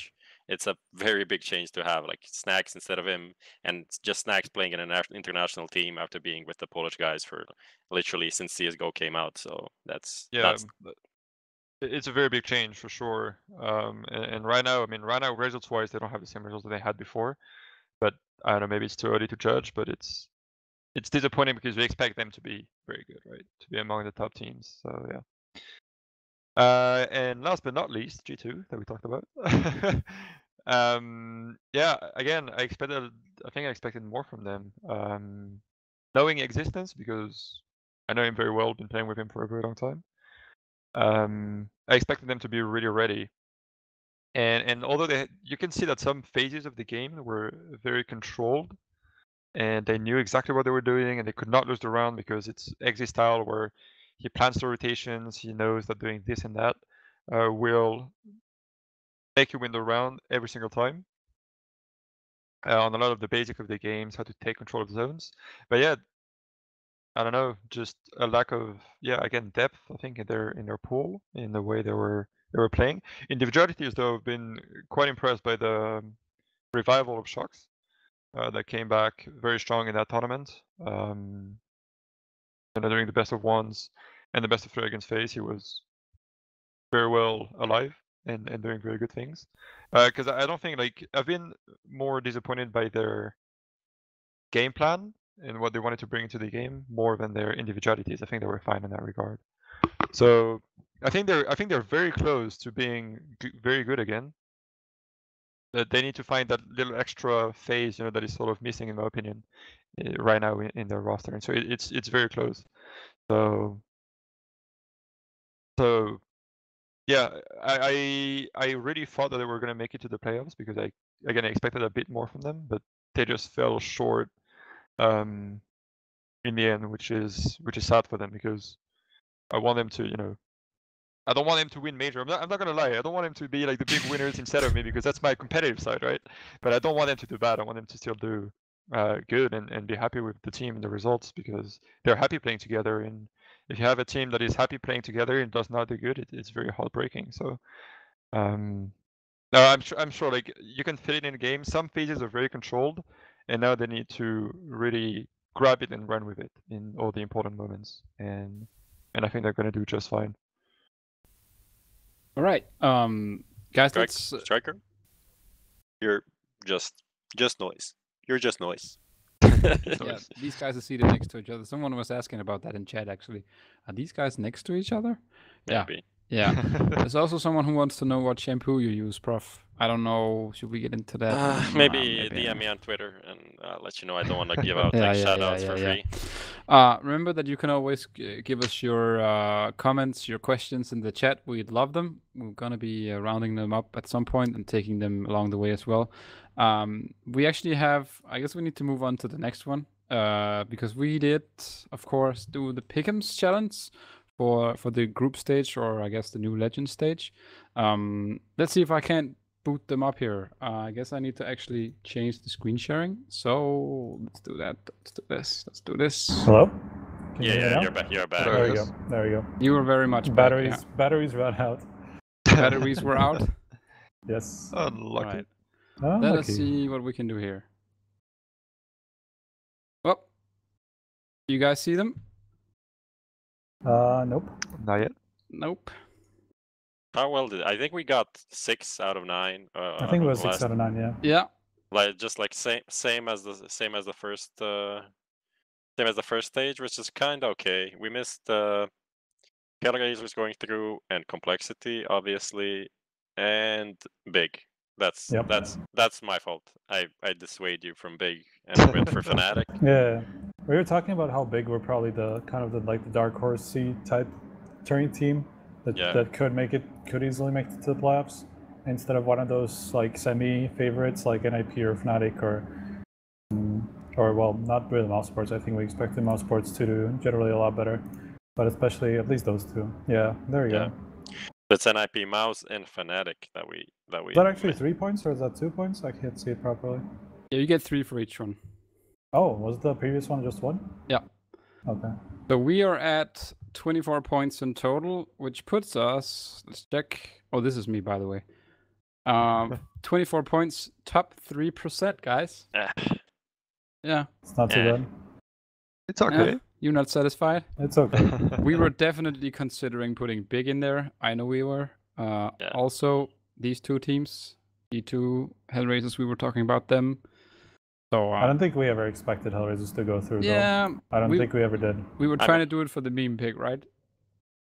It's a very big change to have like Snacks instead of him, and just Snacks playing in an international team after being with the Polish guys for literally since CS:GO came out. So that's it's a very big change for sure. And right now, results-wise, they don't have the same results that they had before. But I don't know, maybe it's too early to judge. But it's disappointing because we expect them to be very good, right? To be among the top teams. So yeah. And last but not least, G2 that we talked about. Again, I think I expected more from them. Knowing existence because I know him very well. Been playing with him for a very long time. I expected them to be really ready And although you can see that some phases of the game were very controlled, and they knew exactly what they were doing, and they could not lose the round because it's Exe style where he plans the rotations, he knows that doing this and that will make you win the round every single time. On a lot of the basic of the games, how to take control of the zones. But yeah, I don't know, just a lack of again depth. I think in their pool, in the way they were playing. Individualities though, have been quite impressed by the revival of Shocks that came back very strong in that tournament. During the best of ones and the best of three against FaZe, he was very well alive and doing very good things. Because I don't think I've been more disappointed by their game plan and what they wanted to bring into the game more than their individualities. I think they were fine in that regard. So I think they're very close to being very good again. That they need to find that little extra phase, that is sort of missing, in my opinion, right now in their roster. And so it's very close. So yeah, I really thought that they were going to make it to the playoffs because I expected a bit more from them, but they just fell short in the end, which is sad for them because I want them to, I don't want them to win major. I'm not gonna lie. I don't want them to be like the big winners instead of me because that's my competitive side, right? But I don't want them to do bad. I want them to still do good and be happy with the team and the results because they're happy playing together. And if you have a team that is happy playing together and does not do good, it's very heartbreaking. So no, I'm sure like you can fit it in a game. Some phases are very controlled, and now they need to really grab it and run with it in all the important moments. And I think they're gonna do just fine. All right, guys, let's Striker. You're just noise. You're just noise. Yeah, these guys are seated next to each other. Someone was asking about that in chat, actually. Are these guys next to each other? Maybe. Yeah. There's also someone who wants to know what shampoo you use, Prof. I don't know. Should we get into that? Maybe DM me on Twitter and I'll let you know. I don't want to give out shout-outs for free. Remember that you can always give us your comments, your questions in the chat. We'd love them. We're going to be rounding them up at some point and taking them along the way as well. We actually have, I guess we need to move on to the next one because we did, of course, do the Pick'ems challenge for the group stage, or I guess the new legend stage. Let's see if I can't boot them up here. I guess I need to actually change the screen sharing. So let's do that. Let's do this. Hello? Yeah, you're back. You're back. There we go. You were very much batteries. back, Batteries ran out. Batteries were out. Yes. Unlucky. Right. Let us see what we can do here. Well, you guys see them? Nope. Not yet. Nope. How well did I think we got 6 out of 9? I think it was 6 out of 9. Yeah. Yeah. Like just like same as the first stage, which is kind of okay. We missed Hellraisers going through and Complexity, obviously, and Big. That's my fault. I dissuade you from Big and went for Fnatic. Yeah. We were talking about how Big were probably the dark horse C type turning team that could easily make it to the playoffs instead of one of those like semi favorites like NIP or Fnatic or well, not really Mousesports. I think we expected Mousesports to do generally a lot better, but especially at least those two. Yeah, there you go. It's NIP, Mouse, and Fnatic that we. Is that actually 3 points or is that 2 points? I can't see it properly. Yeah, you get 3 for each one. Oh, was the previous one just 1? Yeah. Okay. So we are at 24 points in total, which puts us. Let's check. Oh, this is me, by the way. 24 points, top 3%, guys. Yeah. It's not too bad. It's okay. You're not satisfied? It's okay. We were definitely considering putting Big in there. I know we were. Also, these two teams, E2 Hellraisers, we were talking about them. So I don't think we ever expected Hellraisers to go through. Yeah, though. I don't think we ever did. We were trying to do it for the meme pick, right?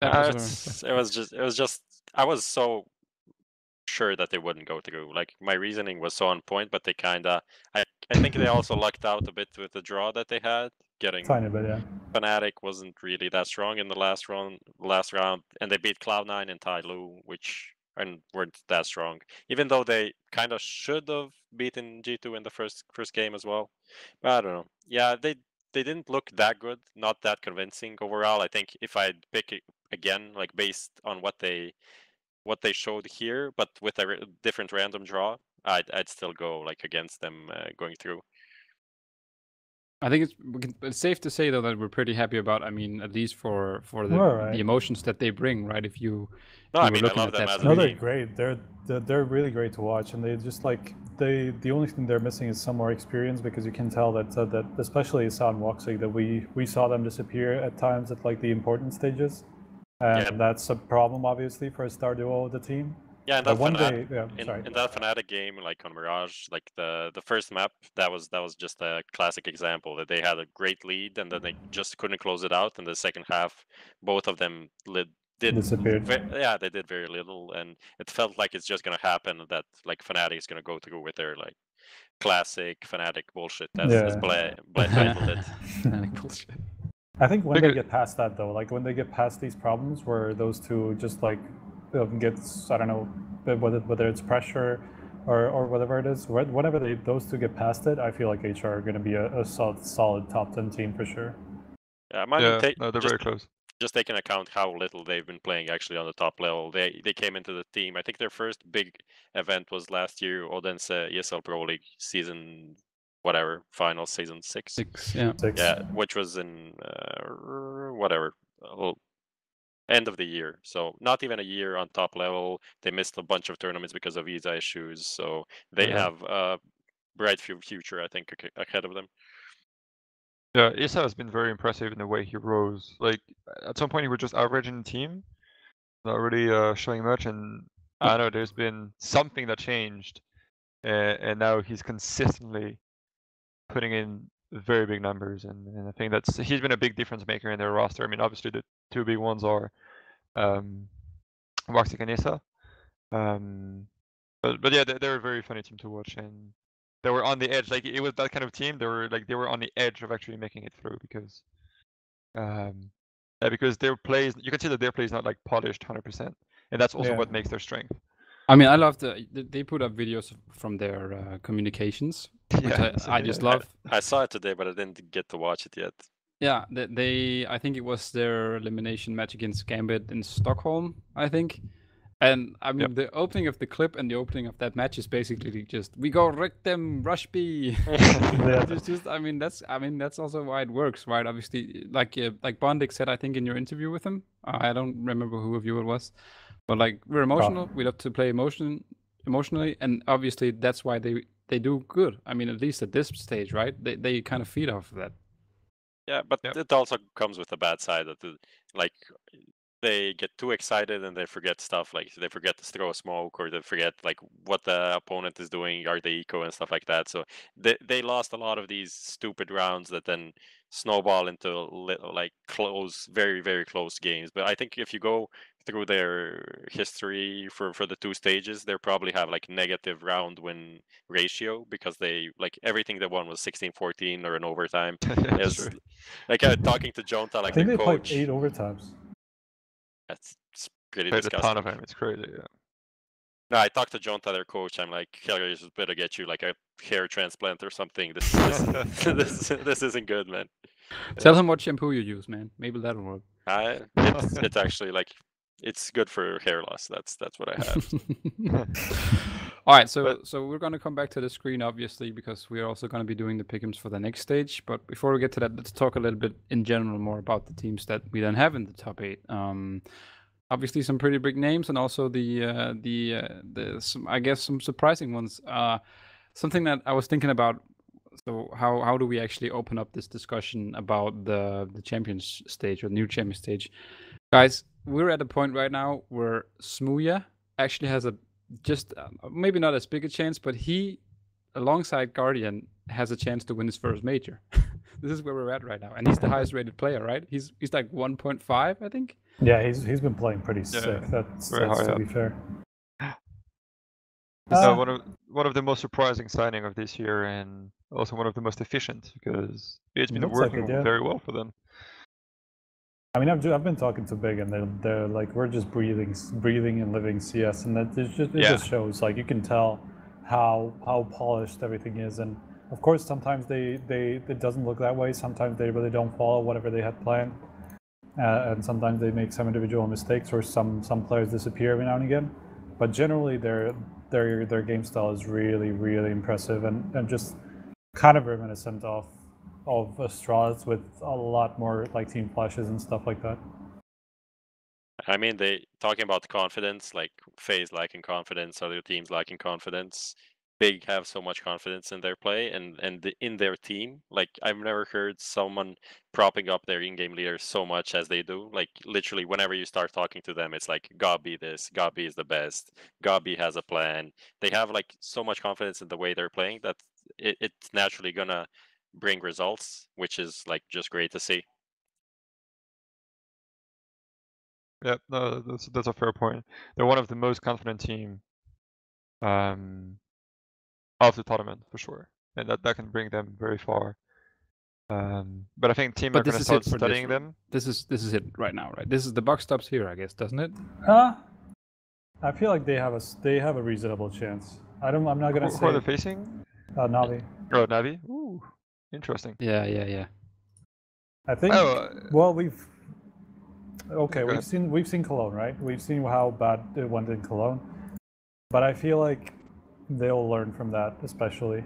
It was just. I was so sure that they wouldn't go through. Like my reasoning was so on point, but they kinda. I think they also lucked out a bit with the draw that they had. Getting tiny bit, yeah. Fnatic wasn't really that strong in the last round, and they beat Cloud9 and Tai Lu, which and weren't that strong. Even though they kind of should have beaten G2 in the first game as well. But I don't know. Yeah, they didn't look that good, not that convincing overall. I think if I'd pick it again, like based on what they showed here, but with a different random draw, I'd still go like against them going through. I think it's safe to say though that we're pretty happy about. I mean, at least for Right. the emotions that they bring, right? If you No, you I were mean I looking love at them that as a No, they're team. great. They're really great to watch, and they just like the only thing they're missing is some more experience, because you can tell that that especially Sound Woxy, that we saw them disappear at times at like the important stages, and Yeah. that's a problem obviously for a star duo of the team. Yeah, and But that one Fnatic, day, yeah, sorry. in that Fnatic game, like on Mirage, like the first map, that was just a classic example that they had a great lead and then they just couldn't close it out. In the second half, both of them did Disappeared. they did very little, and it felt like it's just gonna happen that like Fnatic is gonna go through with their like classic Fnatic bullshit as Yeah. Blade titled it. Fnatic bullshit. I think when they Because- get past that though, like when they get past these problems where those two just like gets, I don't know, whether it's pressure or whatever it is, whenever those two get past it, I feel like HR are going to be a solid top 10 team for sure. Yeah, I mean, Yeah, no, they're very close. just take into account how little they've been playing actually on the top level. They came into the team. I think their first big event was last year, Odense ESL Pro League season, whatever, final season 6. 6, yeah. 6. Yeah, which was in whatever end of the year. So not even a year on top level. They missed a bunch of tournaments because of visa issues. So they Yeah. have a bright future, I think, ahead of them. Yeah, Isa has been very impressive in the way he rose. Like at some point he was just average in the team, not really showing much, and I don't know, there's been something that changed, and now he's consistently putting in very big numbers, and I think he's been a big difference maker in their roster. I mean, obviously the two big ones are Woxy and Isa, but yeah, they're a very funny team to watch, and they were on the edge. Like it was that kind of team. They were on the edge of actually making it through because, because their plays, you can see that their play is not like polished 100%, and that's also Yeah. what makes their strength. I mean, I love they put up videos from their communications, which Yeah, I just yeah. love. I saw it today, but I didn't get to watch it yet. Yeah, they I think it was their elimination match against Gambit in Stockholm, I think. And I mean, the opening of the clip and the opening of that match is basically just we go wreck them, rush B. Yeah. It's just, I mean, that's also why it works, right? Obviously, like Bondik said, I think in your interview with him, I don't remember who of you it was, but like we're emotional. We love to play emotionally, and obviously that's why they do good. I mean, at least at this stage, right? They kind of feed off of that. Yeah, but Yep. it also comes with a bad side that like they get too excited and they forget stuff, like they forget to throw a smoke, or they forget like what the opponent is doing, are they eco and stuff like that. So they lost a lot of these stupid rounds that then snowball into like close, very very close games. But I think if you go through their history for the two stages, they probably have like negative round win ratio because they like everything they won was 16-14 or an overtime. That's Is true. like talking to Jonta, I like think their they played coach. 8 overtimes. That's pretty Played a disgusting. ton of him. It's crazy. Yeah. No, I talked to Jonta, their coach. I'm like, Calgary just better get you like a hair transplant or something. This this isn't good, man. Tell him what shampoo you use, man. Maybe that'll work. It's actually like it's good for hair loss. That's what I have. All right, so we're going to come back to the screen, obviously, because we're also going to be doing the pick'ems for the next stage. But before we get to that, let's talk a little bit in general more about the teams that we then have in the top 8. Obviously, some pretty big names, and also some, I guess, some surprising ones. Something that I was thinking about. So how do we actually open up this discussion about the champions stage or new champion stage, guys? We're at a point right now where Smooya actually has a just maybe not as big a chance, but he, alongside Guardian, has a chance to win his first major. This is where we're at right now, and he's the highest rated player, right? He's like 1.5, I think. Yeah, he's been playing pretty sick. That's very high to up. be fair. One of the most surprising signing of this year, and also one of the most efficient because it's been Looks like working it, yeah. very well for them. I mean, I've been talking to Big, and they're like, we're just breathing and living CS, and that it just shows. Like, you can tell how polished everything is, and of course sometimes it doesn't look that way. Sometimes they really don't follow whatever they had planned, and sometimes they make some individual mistakes, or some players disappear every now and again. But generally, their game style is really impressive, and just kind of reminiscent of Astralis, with a lot more like team flashes and stuff like that. I mean, they talking about confidence, like FaZe lacking confidence, other teams lacking confidence. Big have so much confidence in their play and in their team. Like, I've never heard someone propping up their in-game leader so much as they do. Like, literally, whenever you start talking to them, it's like, Gabi this, Gabi is the best, Gabi has a plan. They have like so much confidence in the way they're playing that it's naturally gonna bring results, which is like just great to see. Yeah, no, that's a fair point. They're one of the most confident team of the tournament for sure, and that can bring them very far. But I think team are going to start studying them. This is it right now, right? This is the buck stops here, I guess, doesn't it? I feel like they have a reasonable chance. I'm not going to say. Who are they facing? Navi. Oh, Navi. Ooh, interesting. Yeah. I think. Well, we've seen Cologne, right? We've seen how bad it went in Cologne, but I feel like they'll learn from that, especially.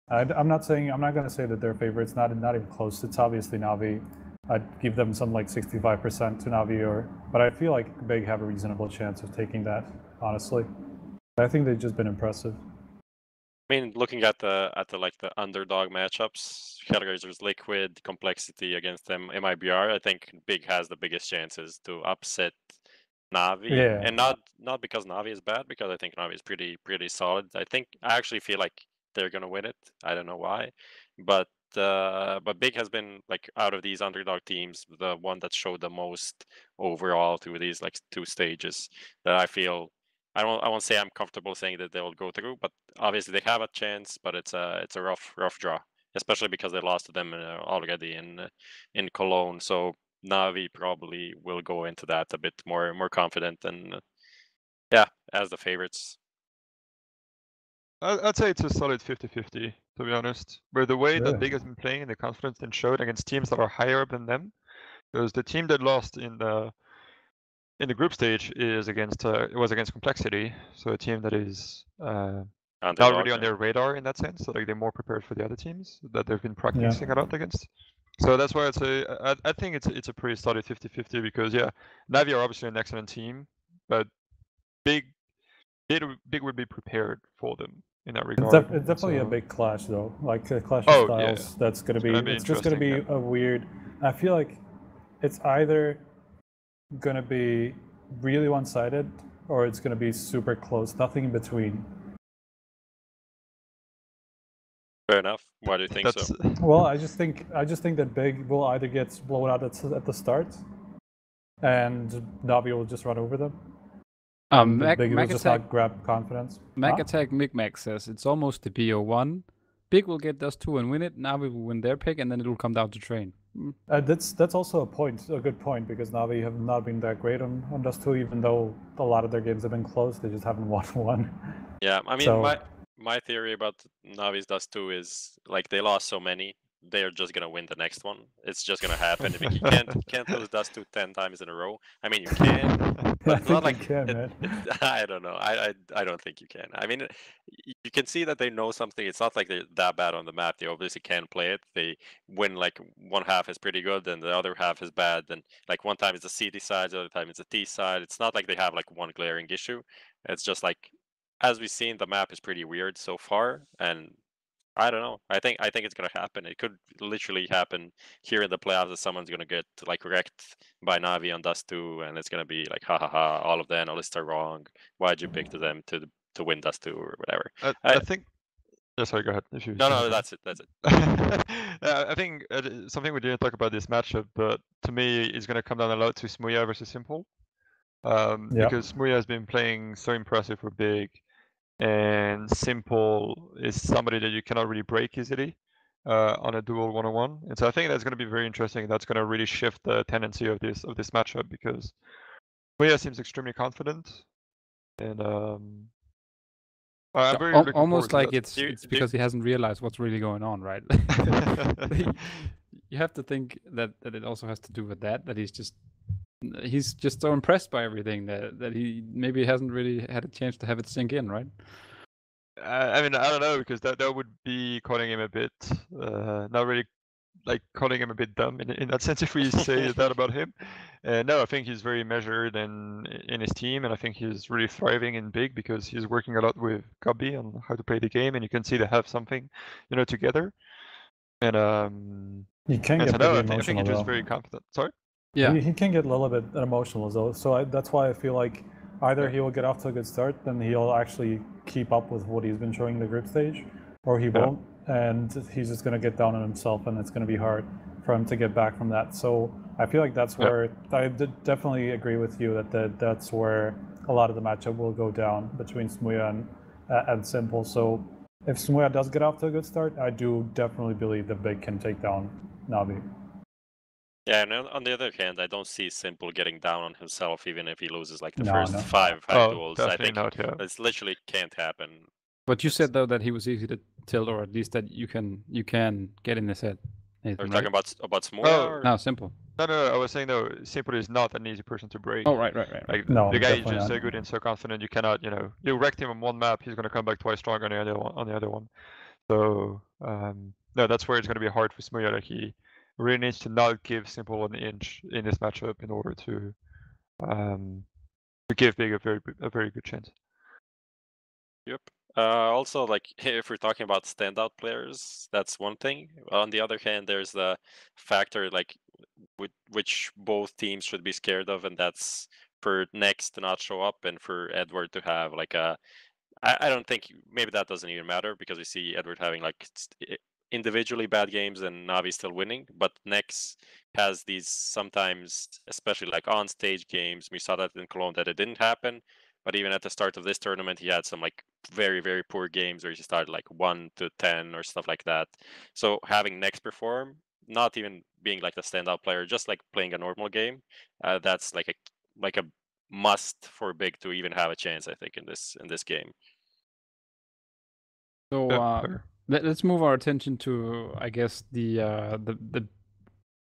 I'm not going to say that they're favorites. Not even close. It's obviously Navi. I'd give them some like 65% to Navi, but I feel like Big have a reasonable chance of taking that. Honestly, I think they've just been impressive. I mean, looking at the underdog matchups, Hellraiser's Liquid, Complexity against them, MIBR, I think Big has the biggest chances to upset Navi. Yeah. And not because Navi is bad, because I think Navi is pretty solid. I actually feel like they're gonna win it. I don't know why, but Big has been like, out of these underdog teams, the one that showed the most overall through these like 2 stages that I feel. I won't say I'm comfortable saying that they'll go through, but obviously they have a chance. But it's a rough draw, especially because they lost to them already in Cologne. So Navi probably will go into that a bit more confident and as the favorites. I'd say it's a solid 50-50, to be honest. Where the way that Big has been playing and the confidence they showed against teams that are higher up than them, because the team that lost in the group stage was against Complexity, so a team that is not really on their radar in that sense. So like, they're more prepared for the other teams that they've been practicing a lot against. So that's why I think it's a pretty solid 50-50, because Navi are obviously an excellent team, but Big would be prepared for them in that regard. It's definitely a big clash, though. Like a clash of styles. Yeah. That's gonna be. It's just gonna be a weird. I feel like it's either gonna be really one-sided, or it's gonna be super close. Nothing in between. Fair enough. Why do you think so? Well, I just think that Big will either get blown out at the start, and Navi will just run over them. Big will just not grab confidence. Attack Micmac says it's almost the BO1. Big will get Dust 2 and win it. Navi will win their pick, and then it will come down to train. That's also a good point, because Navi have not been that great on Dust 2, even though a lot of their games have been close. They just haven't won one. Yeah, I mean, my theory about Navi's Dust 2 is, like, they lost so many, they're just gonna win the next one. It's just gonna happen. You can't lose Dust 2 10 times in a row. I mean, you can, but it's not like you can, man. I don't know. I don't think you can. I mean, you can see that they know something. It's not like they're that bad on the map. They obviously can play it. They win, like, one half is pretty good, and the other half is bad. And like, one time it's the CD side, the other time it's the T side. It's not like they have like one glaring issue. It's just like, as we've seen, the map is pretty weird so far, and I don't know. I think it's gonna happen. It could literally happen here in the playoffs that someone's gonna get like wrecked by Navi on Dust 2, and it's gonna be like, ha ha ha, all of the analysts are wrong. Why'd you pick them to win Dust 2 or whatever? I think. Yeah, sorry, go ahead. If you no, that's it. I think something we didn't talk about this matchup, but to me, it's gonna come down a lot to Smooya versus Simple, because Smooya has been playing so impressive for Big. And Simple is somebody that you cannot really break easily. on a dual 1-on-1, and so I think that's going to be very interesting. That's going to really shift the tendency of this matchup because Smooya seems extremely confident, and I'm very looking almost forward like to it's because he hasn't realized what's really going on, right? that. You have to think that it also has to do with that he's just so impressed by everything that he maybe hasn't really had a chance to have it sink in, right? I mean, I don't know, because that would be calling him a bit not really, like, calling him a bit dumb in that sense if we say that about him. No, I think he's very measured in his team, and I think he's really thriving in Big because he's working a lot with Cubby on how to play the game, and you can see they have something, together. And He can and get so pretty no, I emotional think he's just though. very confident. Sorry? Yeah. He can get a little bit emotional though, so that's why I feel like either he will get off to a good start, then he'll actually keep up with what he's been showing in the group stage, or he won't, and he's just going to get down on himself, and it's going to be hard for him to get back from that. So I feel like that's where I definitely agree with you that that's where a lot of the matchup will go down between Smooya and Simple. So if Smooya does get off to a good start, I do definitely believe that Big can take down Navi. Yeah, and on the other hand, I don't see Simple getting down on himself even if he loses like the No, first no. five Oh, duels. I definitely think not, yeah. this literally can't happen. But you said though that he was easy to tilt, or at least that you can get in his head. Nathan, We're talking right? about Smooya? Oh, or... No, Simple. No, I was saying, no, Simple is not an easy person to break. Oh, right. Like, No, the guy is definitely just not. so good and so confident, you cannot, you wrecked him on one map, he's going to come back twice stronger on the other one. So, no, that's where it's going to be hard for Smooya. Like, he really needs to not give Simple an inch in this matchup in order to give Big a very good chance. Yep. Also, like, if we're talking about standout players, that's one thing. On the other hand, there's the factor like which both teams should be scared of, and that's for Nex to not show up and for Edward to have like a. I don't think maybe that doesn't even matter because we see Edward having like individually bad games and Navi still winning, but Nex has these sometimes, especially like on stage games. We saw that in Cologne that it didn't happen. But even at the start of this tournament, he had some like very, very poor games where he started like 1 to 10 or stuff like that. So having Nex perform, not even being like the standout player, just like playing a normal game, that's like a must for Big to even have a chance, I think, in this game. So let's move our attention to, I guess, the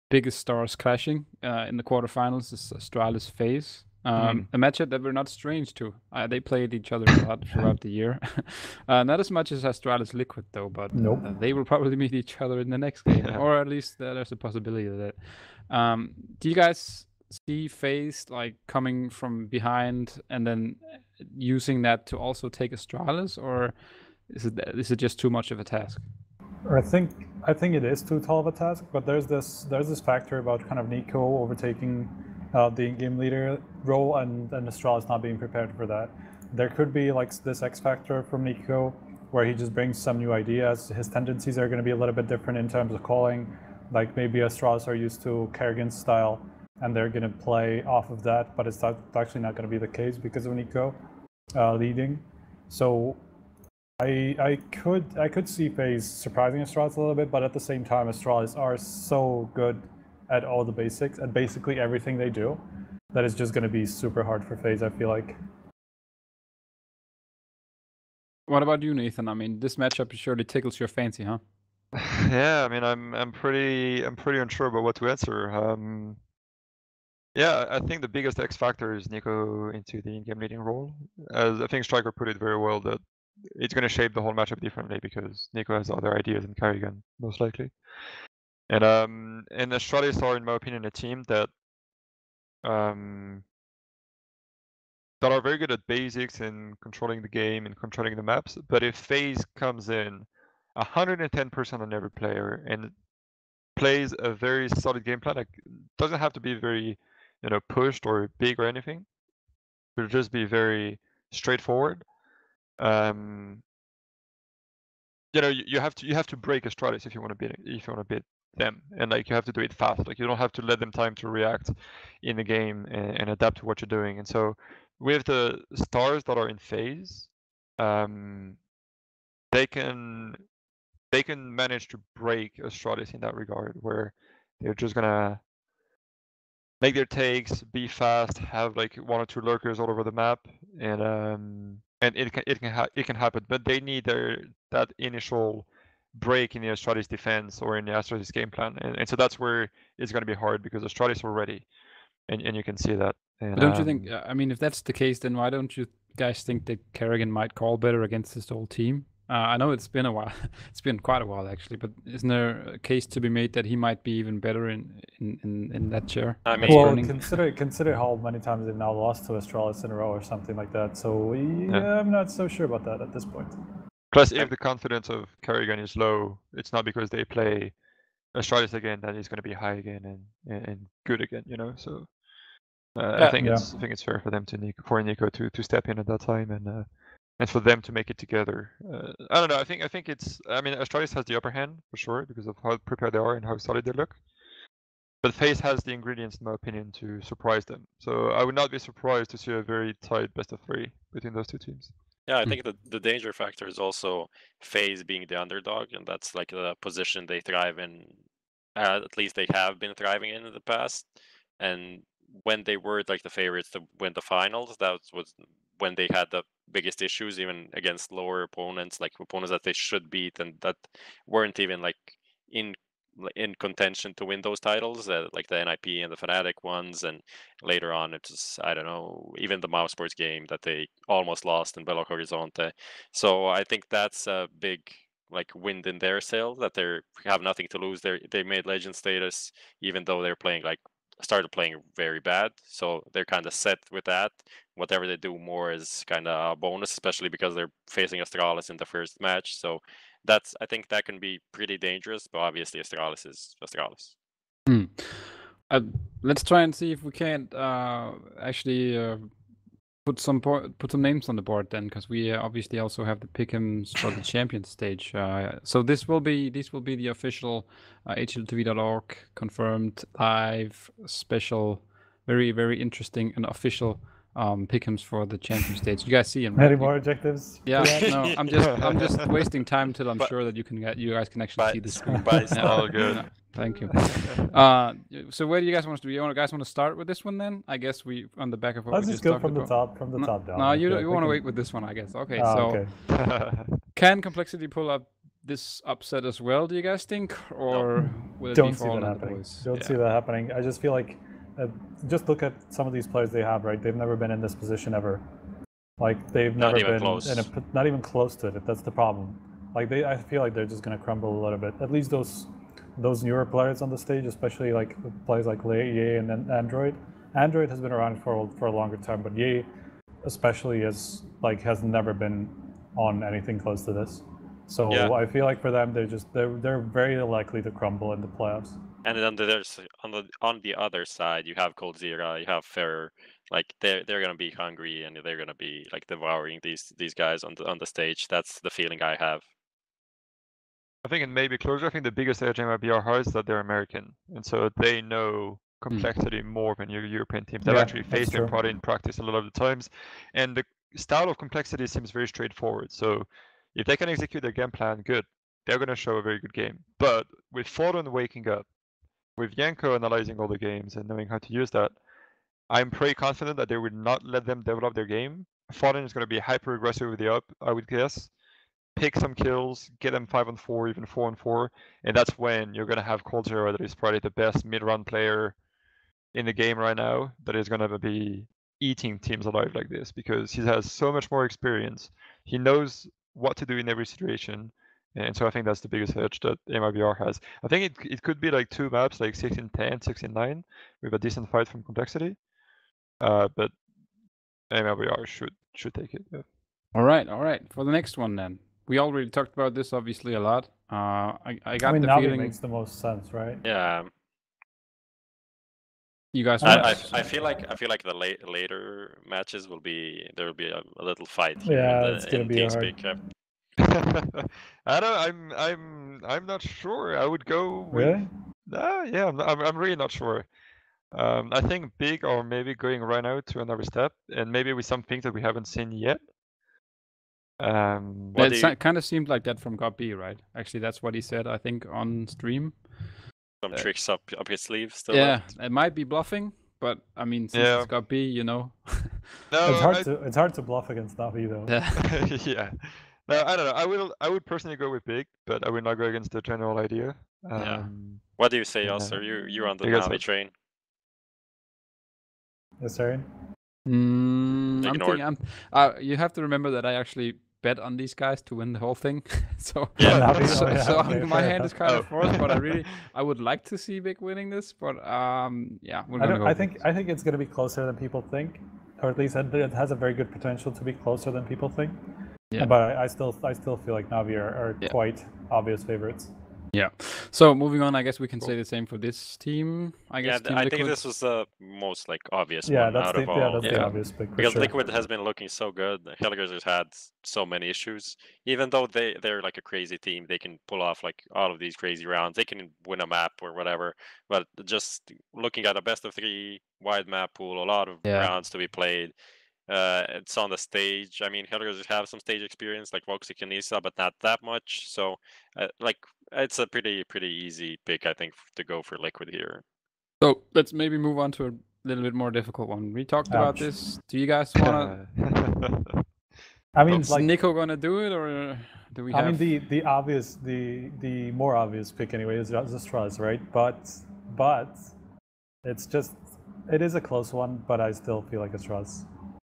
biggest stars clashing in the quarterfinals is Astralis FaZe. A matchup that we're not strange to. They played each other a lot throughout the year. Not as much as Astralis Liquid, though, but they will probably meet each other in the next game, or at least there's a possibility of that. Do you guys see FaZe like coming from behind and then using that to also take Astralis, or is it just too much of a task? I think it is too tall of a task, but there's this factor about kind of NiKo overtaking the game leader role and Astralis not being prepared for that. There could be like this X factor from NiKo where he just brings some new ideas. His tendencies are going to be a little bit different in terms of calling. Like maybe Astralis are used to Kerrigan's style and they're going to play off of that, but it's actually not going to be the case because of NiKo leading. So I could see FaZe surprising Astralis a little bit, but at the same time, Astralis are so good at all the basics, at basically everything they do, that it's just going to be super hard for FaZe, I feel like. What about you, Nathan? I mean, this matchup surely tickles your fancy, huh? Yeah, I mean, I'm pretty unsure about what to answer. Yeah, I think the biggest X factor is NiKo into the in-game leading role. As I think Striker put it very well, that it's going to shape the whole matchup differently because NiKo has other ideas than Kerrigan, most likely. And Astralis are, in my opinion, a team that are very good at basics and controlling the game and controlling the maps. But if FaZe comes in 110% on every player and plays a very solid game plan, like doesn't have to be very, pushed or big or anything, it'll just be very straightforward. You have to break Astralis if you want to beat them, and like you have to do it fast. Like you don't have to let them time to react in the game and adapt to what you're doing. And so with the stars that are in FaZe, they can they can manage to break Astralis in that regard, where they're just gonna make their takes, be fast, have like 1 or 2 lurkers all over the map, and it can happen. But they need that initial break in the Astralis defense or in the Astralis game plan, and so that's where it's going to be hard because Astralis are ready, and you can see that. And, But don't you think? I mean, if that's the case, then why don't you guys think that Kerrigan might call better against this whole team? I know it's been a while. It's been quite a while actually, but isn't there a case to be made that he might be even better in that chair? I mean, Well, Burning? consider how many times they've now lost to Astralis in a row or something like that. So yeah, I'm not so sure about that at this point. plus, if the confidence of Kerrigan is low, it's not because they play Astralis again that he's going to be high again and good again. You know, so I think it's fair for them for Nico to step in at that time and for them to make it together. I don't know. I think it's. I mean, Astralis has the upper hand for sure because of how prepared they are and how solid they look. But FaZe has the ingredients, in my opinion, to surprise them. So I would not be surprised to see a very tight best of 3 between those two teams. Yeah, I think the danger factor is also FaZe being the underdog, and that's like the position they thrive in. At least they have been thriving in the past. And when they were like the favorites to win the finals, that was when they had the biggest issues, even against lower opponents, like opponents that they should beat and that weren't even like in contention to win those titles, like the NIP and the Fnatic ones, and later on it's I don't know, even the Mousesports game that they almost lost in Belo Horizonte. So I think that's a big like wind in their sail that they have nothing to lose. They made legend status even though they're playing like started playing very bad, so they're kind of set with that. Whatever they do more is kind of a bonus, especially because they're facing Astralis in the first match. So I think that can be pretty dangerous, but obviously Astralis is Astralis. Let's try and see if we can't actually put some names on the board then, because we obviously also have the pick'ems for the Champions stage. So these will be the official HLTV.org confirmed live special, very very interesting and official pick'ems for the Champions stage. You guys see them, right? Any more objectives? Yeah, no, I'm just wasting time till I'm sure that you guys can actually see this. All good. Thank you. So where do you guys want us to be? You guys want to start with this one then? I guess we on the back of what Let's we just just go talked from the about. top down. No, you Okay, want to we wait with this one, I guess. Okay, can- so okay. can Complexity pull up this upset as well? Do you guys think, or will it be Don't see falling that on the happening. boys? Don't see that happening. I just feel like, just look at some of these players they have. Right, they've never been in this position ever. Like they've Not never even been close. not even close to it. That's the problem. Like I feel like they're just gonna crumble a little bit. At least those newer players on the stage, especially like players like Ye and then Android. Android has been around for a longer time, but Ye especially has never been on anything close to this. So Yeah. I feel like for them, they're very likely to crumble in the playoffs. And then there's on the other side, you have Coldzera, you have Ferrer. Like they're gonna be hungry and they're gonna be like devouring these guys on the stage. That's the feeling I have. I think it may be closer. I think the biggest edge MIBR has is that they're American, and so they know complexity more than your European teams. They've Yeah, actually that's faced them true. probably in practice a lot of the times, and the style of complexity seems very straightforward. So if they can execute their game plan, good. They're going to show a very good game. But with Fallen waking up, with Yanko analyzing all the games and knowing how to use that, I'm pretty confident that they would not let them develop their game. Fallen is going to be hyper aggressive with the up, I would guess. Pick some kills, get them 5-on-4, even 4-on-4, and that's when you're going to have Coldzera that is probably the best mid-round player in the game right now that is going to be eating teams alive like this because he has so much more experience. He knows what to do in every situation, and so I think that's the biggest edge that MIBR has. I think it could be like 2 maps, like 16-10, 16-9, with a decent fight from Complexity, but MIBR should take it. Yeah. All right. For the next one then. We already talked about this obviously a lot. I got the Navi feeling makes the most sense, right? Yeah. you guys. I feel like the later matches will be there will be a little fight here Yeah, in it's gonna be hard. TeamSpeak. I don't. I'm not sure. I would go with. Really? Yeah, I'm really not sure. I think Big or maybe going right now to another step, and maybe with some things that we haven't seen yet. What do you- It kind of seemed like that from God B, right? Actually, that's what he said, I think, on stream. Some tricks up his sleeve still. Yeah, left? it might be bluffing, but I mean, since Yeah. it's God B, you know. No, It's hard to bluff against Navi though. Yeah. yeah. No, I don't know. I would personally go with big, but I would not go against the general idea. Yeah. What do you say, Yeah. Oscar? You're on the You guys Navi have- train. Yes, Aaron? I'm Ignored. thinking, you have to remember that I actually bet on these guys to win the whole thing. So, Yeah. Navi? so, Oh, yeah, so okay, my fair hand is enough. kind of Oh. forced, but I would like to see Big winning this. But yeah, we're I gonna go. I think it's going to be closer than people think, or at least it has a very good potential to be closer than people think. Yeah. But I still feel like Navi are Yeah. quite obvious favorites. Yeah. So moving on, I guess we can Cool. say the same for this team. I guess. Yeah, Team I think Liquid. this was the most like obvious Yeah, one that's out the of all. that's the Yeah. obvious pick for Because sure. Liquid has been looking so good. Hellgers has had so many issues. Even though they're like a crazy team, they can pull off like all of these crazy rounds. They can win a map or whatever. But just looking at a best of 3 wide map pool, a lot of Yeah. rounds to be played. It's on the stage. I mean, Hellgers have some stage experience like Voxic and Nisa, but not that much. So, like, it's a pretty easy pick, I think, to go for Liquid here. So let's maybe move on to a little bit more difficult one. We talked about Ouch. this. Do you guys wanna? I mean, Is like Nico gonna do it, or do we I have? mean, the obvious, the more obvious pick anyway is Straws, right? But it is a close one. But I still feel like it's Straws.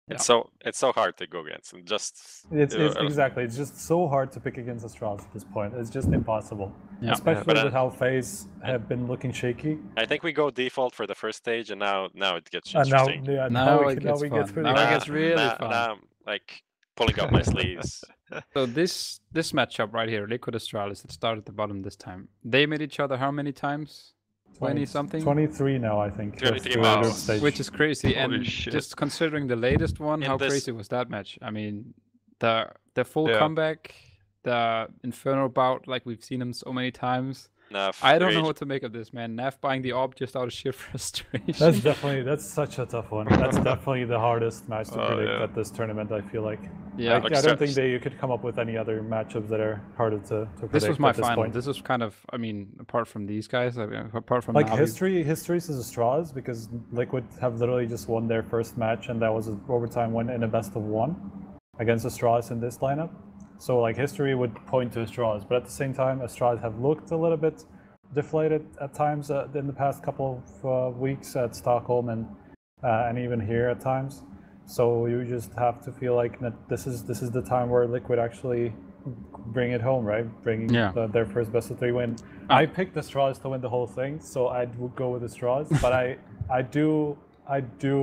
It's so hard to go against. And just It's you know, exactly. It's just so hard to pick against Straws at this point. It's just impossible. Yeah. Especially But, with how FaZe have been looking shaky. I think we go default for the first stage, and now it gets And now, interesting. yeah, Now we it gets we fun. get pretty Now it bad. gets really fun. Now I'm like pulling up my sleeves. So this matchup right here, Liquid Astralis, that started at the bottom this time. They met each other how many times? 20 something? 23 now, I think. 23 through miles. group stage. Which is crazy. Holy And shit. just considering the latest one, In how this- crazy was that match? I mean, the full Yeah. comeback, the Inferno bout, like we've seen them so many times. Now, I don't know what to make of this, man. Naf buying the AWP just out of sheer frustration. that's such a tough one. That's definitely the hardest match to Oh, predict yeah. at this tournament. I feel like. Yeah. Like I don't think Stratus. that you could come up with any other matchups that are harder to predict. This was my at this final. point. This was kind of, I mean, apart from these guys, I mean, apart from Like Navi, history is straws because Liquid have literally just won their first match and that was an overtime win in a best of 1 against Astralis in this lineup. So like history would point to Astralis, but at the same time Astralis have looked a little bit deflated at times in the past couple of weeks at Stockholm and even here at times. So you just have to feel like that this is the time where Liquid actually bring it home, right? Bringing Yeah. their first best of 3 win. I picked the Straws to win the whole thing, so I would go with the Straws. But I do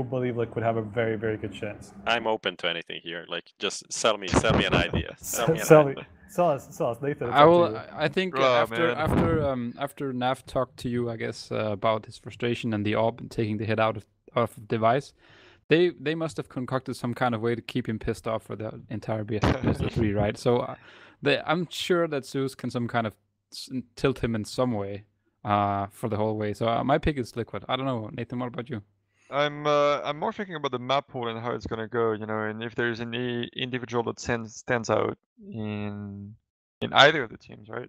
believe Liquid have a very, very good chance. I'm open to anything here. Like, just sell me an idea. Sell me an Sell idea. Sell us, Nathan. It's I up to will. you. I think Oh, man. after Nav talked to you, I guess about his frustration and the AWP and taking the hit out of device, they must have concocted some kind of way to keep him pissed off for the entire best of 3, right? So I'm sure that Zeus can some kind of tilt him in some way for the whole way. So my pick is Liquid. I don't know, Nathan. What about you? I'm more thinking about the map pool and how it's gonna go, you know, and if there's any individual that stands out in either of the teams, right?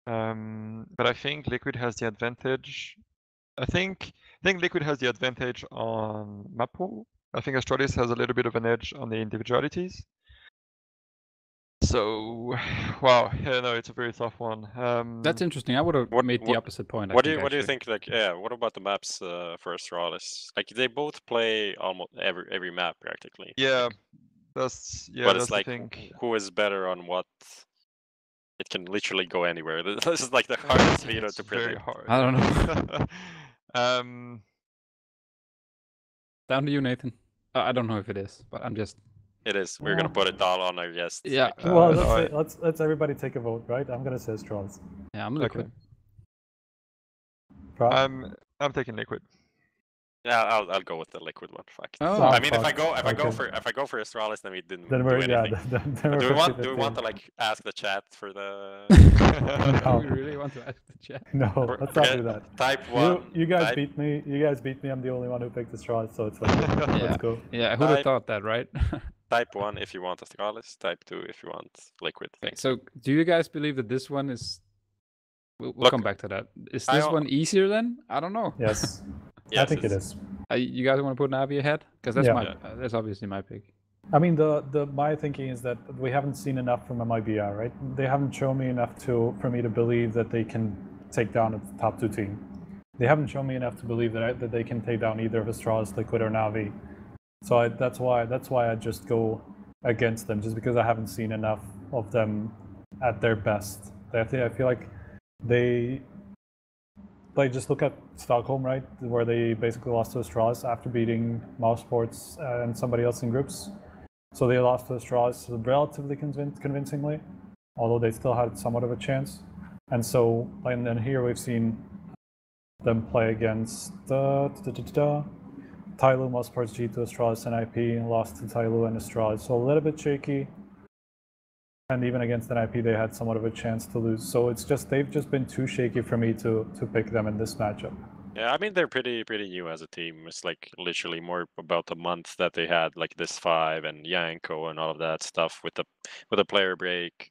But I think Liquid has the advantage. I think Liquid has the advantage on map pool. I think Astralis has a little bit of an edge on the individualities. So, wow, yeah, no, it's a very tough one. That's interesting. I would have What- made the what- opposite point. I What do think, you actually. think? Like, yeah, what about the maps for Astralis? Like, they both play almost every map practically. yeah, that's but that's it's like, the thing. who is better on what? It can literally go anywhere. This is like the hardest veto It's to very predict. hard. I don't know. Down to you, Nathan. I don't know if it is, but I'm just. It is. We're gonna put it all on our guest. Yeah. Like, Well, alright. let's everybody take a vote, right? I'm gonna say Straws. Yeah, I'm Liquid. Pro- I'm taking Liquid. yeah, I'll go with the Liquid one. Fuck. it. Oh, I mean, if I fuck. go Okay. for Astralis, then we didn't then do we're yeah. anything. Then we're Do we want 50-50. to like ask the chat for the Do we really want to ask the chat? No, for- let's not forget- do that. type one? You guys type- beat me. You guys beat me. I'm the only one who picked the Straws, so it's like Yeah. let's go. Yeah, who'd have I- thought that, right? type 1 if you want Astralis, type 2 if you want Liquid. Okay, so do you guys believe that this one is? We'll Look, come back to that. Is I this al- one easier then? I don't know. Yes, I Yes, think it it's- is. You guys want to put Navi ahead? Because that's Yeah. that's obviously my pick. I mean, my thinking is that we haven't seen enough from MIBR, right? They haven't shown me enough for me to believe that they can take down a top 2 team. They haven't shown me enough to believe that they can take down either of Astralis, Liquid, or Navi. So that's why I just go against them, just because I haven't seen enough of them at their best. I feel like they just look at Stockholm, right, where they basically lost to Astralis after beating Mousesports and somebody else in groups. So they lost to Astralis relatively convincingly, although they still had somewhat of a chance. And so, and then here we've seen them play against Tyloo, Mousesports, G2, Astralis, and IP, lost to Tyloo and Astralis. So a little bit shaky. And even against NIP, they had somewhat of a chance to lose. So they've just been too shaky for me to pick them in this matchup. Yeah, I mean they're pretty new as a team. It's like literally more about a month that they had like this 5 and Yanko and all of that stuff with the player break.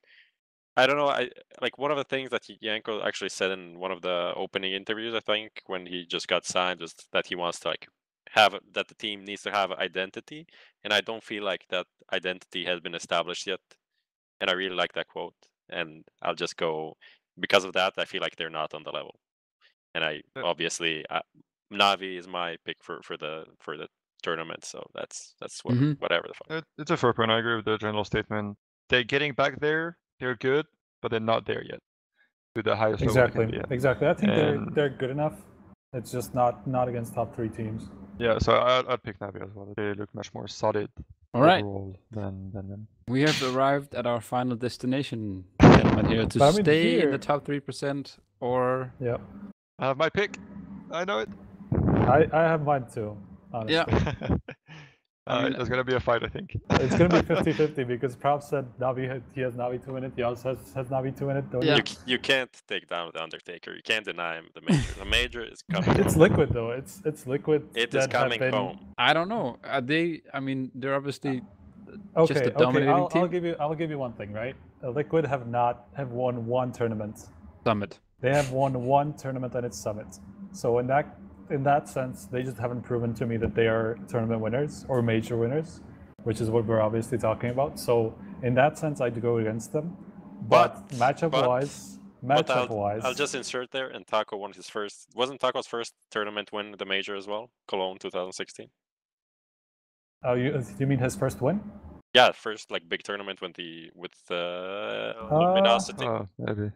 I don't know. I like one of the things that Yanko actually said in one of the opening interviews, I think, when he just got signed, was that he wants to like that the team needs to have identity, and I don't feel like that identity has been established yet. And I really like that quote, and I'll just go because of that. I feel like they're not on the level, and obviously Navi is my pick for the tournament. So that's whatever the fuck. It's a fair point. I agree with the general statement. They're getting back there. They're good, but they're not there yet to the highest level they can be at. Exactly. I think they're good enough. It's just not against top 3 teams. Yeah, so I'd pick Navi as well. They look much more solid All right. overall than them. We have arrived at our final destination, gentlemen, here to But I mean, stay in the here- top 3% or Yeah, I have my pick. I know it. I have mine too. Honestly. Yeah. I mean, There's gonna be a fight, I think. It's gonna be 50-50 because Prof said he has Navi to win it. He also has Navi to win it. Don't Yeah. you? You can't take down the Undertaker. You can't deny him the major. The major is coming. It's Liquid though. It's Liquid. It is that have coming been- home. I don't know. I mean, they're obviously Okay, just a dominating I'll team. I'll give you one thing, right? Liquid have won one tournament. Summit. They have won one tournament and it's Summit. So in that sense, they just haven't proven to me that they are tournament winners or major winners, which is what we're obviously talking about. So in that sense, I'd go against them. But matchup wise, I'll just insert there. And Taco won his first. Wasn't Taco's first tournament win the major as well? Cologne 2016. Oh, you mean his first win? Yeah, first like big tournament with Luminosity. Oh, maybe.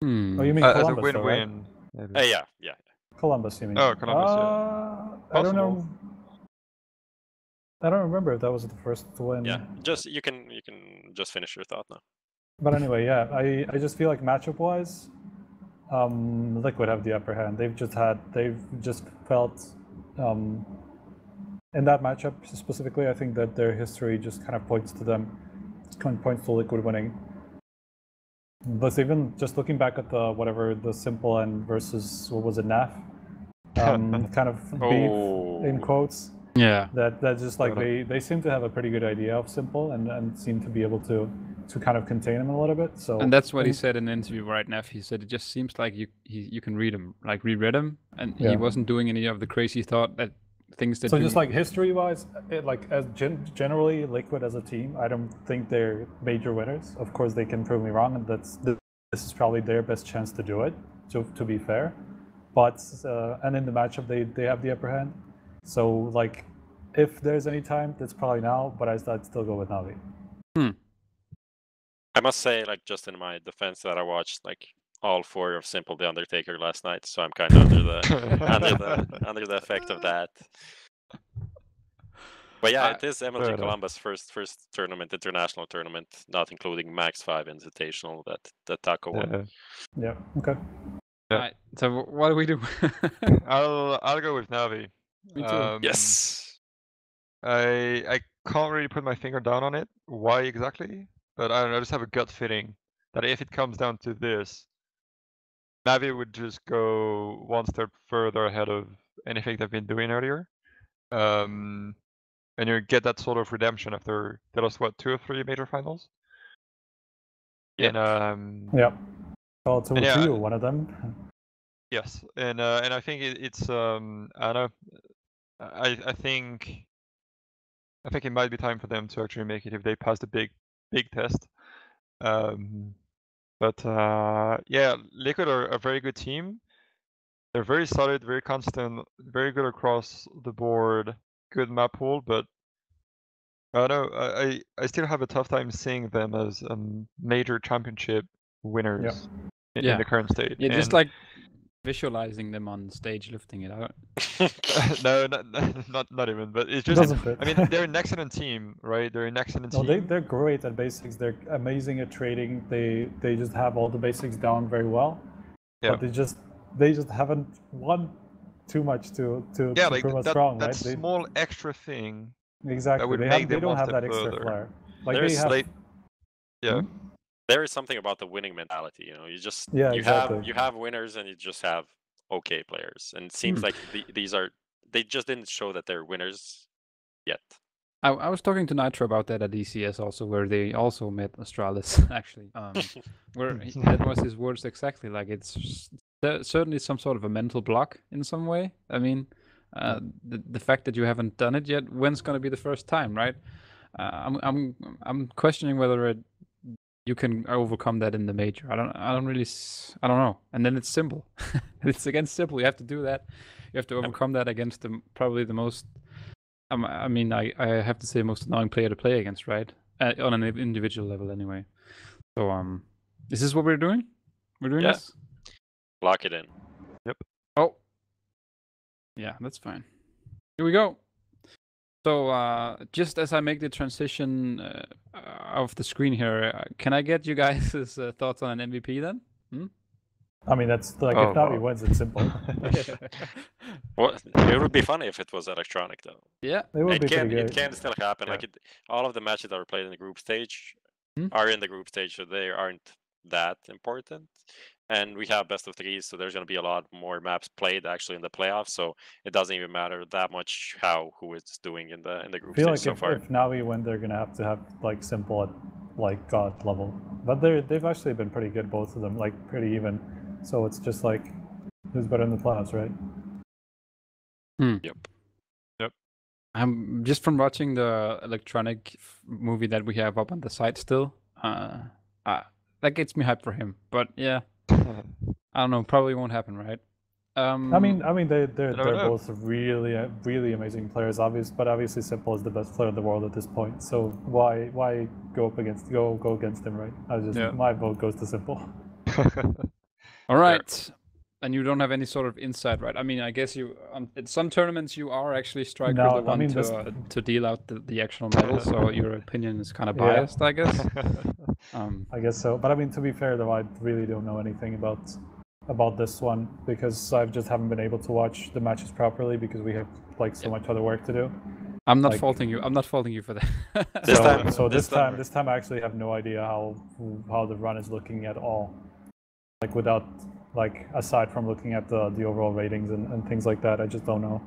Hmm. Oh, you mean As a Columbus, though, right? win-win. Maybe. Yeah. Columbus, you mean? Oh, Columbus, yeah. I don't know. Possible. I don't remember if that was the first win. Yeah. Just you can just finish your thought now. But anyway, yeah, I just feel like matchup wise, Liquid have the upper hand. They've just felt in that matchup specifically, I think that their history just kind of points to Liquid winning. But even just looking back at the Simple and versus what was it, NAF, kind of beef in quotes. Yeah. That just like they seem to have a pretty good idea of Simple and seem to be able to kind of contain him a little bit. So And that's what he said in the interview right now. He said it just seems like you can read him, like reread him, and Yeah. he wasn't doing any of the crazy things that. So just like history-wise, generally Liquid as a team, I don't think they're major winners. Of course, they can prove me wrong, and this is probably their best chance to do it. To be fair, but and in the matchup they have the upper hand. So like, if there's any time, that's probably now. But I'd still go with Navi. I must say, like, just in my defense, that I watched like all 4 of Simple the Undertaker last night, so I'm kind of under the effect of that. But yeah, it is MLG Columbus' first tournament, international tournament, not including Max 5 Invitational that Taco won. Yeah. Okay. Yeah. Right, so what do we do? I'll go with Navi. Me too. Yes. I can't really put my finger down on it. Why exactly? But I don't know, I just have a gut feeling that if it comes down to this, Navi would just go one step further ahead of anything they've been doing earlier. and you get that sort of redemption after they lost what 2 or 3 major finals. Yeah. And Yeah. Well, to And yeah, you, one of them. yes, and I think it's I don't know. I think it might be time for them to actually make it if they pass the big test. But yeah, Liquid are a very good team. They're very solid, very constant, very good across the board, good map pool, but I don't know, I still have a tough time seeing them as major championship winners in Yeah. the current state. Yeah, just And like visualizing them on stage lifting it out. no, not even. But it's just, Doesn't fit. I mean, they're an excellent team, right? They're an excellent No, team. they're great at basics. They're amazing at trading. They just have all the basics down very well. Yeah. But they just haven't won too much to Yeah, like prove us that, wrong, that right? small extra thing. Exactly. would They, make them don't one have step that extra further. flair. Like There's they have. Like, yeah. There is something about the winning mentality, you know. You just Yeah, you exactly. have winners and you just have okay players, and it seems like they just didn't show that they're winners yet. I was talking to Nitro about that at ECS also, where they also met Astralis actually. Where that was his words exactly. Like it's certainly some sort of a mental block in some way. I mean, the fact that you haven't done it yet, when's going to be the first time, right? I'm questioning whether you can overcome that in the major. I don't know. And then it's simple. It's against simple. You have to do that. You have to overcome that against probably the most. I mean, I have to say most annoying player to play against, right? On an individual level, anyway. So is this what we're doing? We're doing this. Lock it in. Yep. Oh. Yeah, that's fine. Here we go. So just as I make the transition of the screen here, can I get you guys' thoughts on an MVP then? I mean, that's like if Navi wins, it's simple. Well, it would be funny if it was Electronic though. Yeah, it would be pretty It good. can still happen. Yeah. Like all of the matches that were played in the group stage are in the group stage, so they aren't that important. And we have best of threes, so there's going to be a lot more maps played actually in the playoffs. So it doesn't even matter that much who is doing in the group I feel stage like so far. if Navi win, they're gonna have to have like simple at like God level. But they've actually been pretty good, both of them, like pretty even. So it's just like who's better in the playoffs, right? Yep. I'm just from watching the Electronic movie that we have up on the site still. That gets me hyped for him. But yeah, I don't know. Probably won't happen, right? I mean, they're both really amazing players, but obviously Simple is the best player in the world at this point. So why go against him, right? My vote goes to Simple. All right. And you don't have any sort of insight, right? I mean, I guess you in some tournaments you are actually Striker the one to deal out the actual medals, so your opinion is kind of biased, I guess. I guess so. But I mean, to be fair though, I really don't know anything about this one because I just haven't been able to watch the matches properly because we have like so much other work to do. I'm not faulting you. I'm not faulting you for that. This time I actually have no idea how the run is looking at all. Like without aside from looking at the overall ratings and things like that, I just don't know.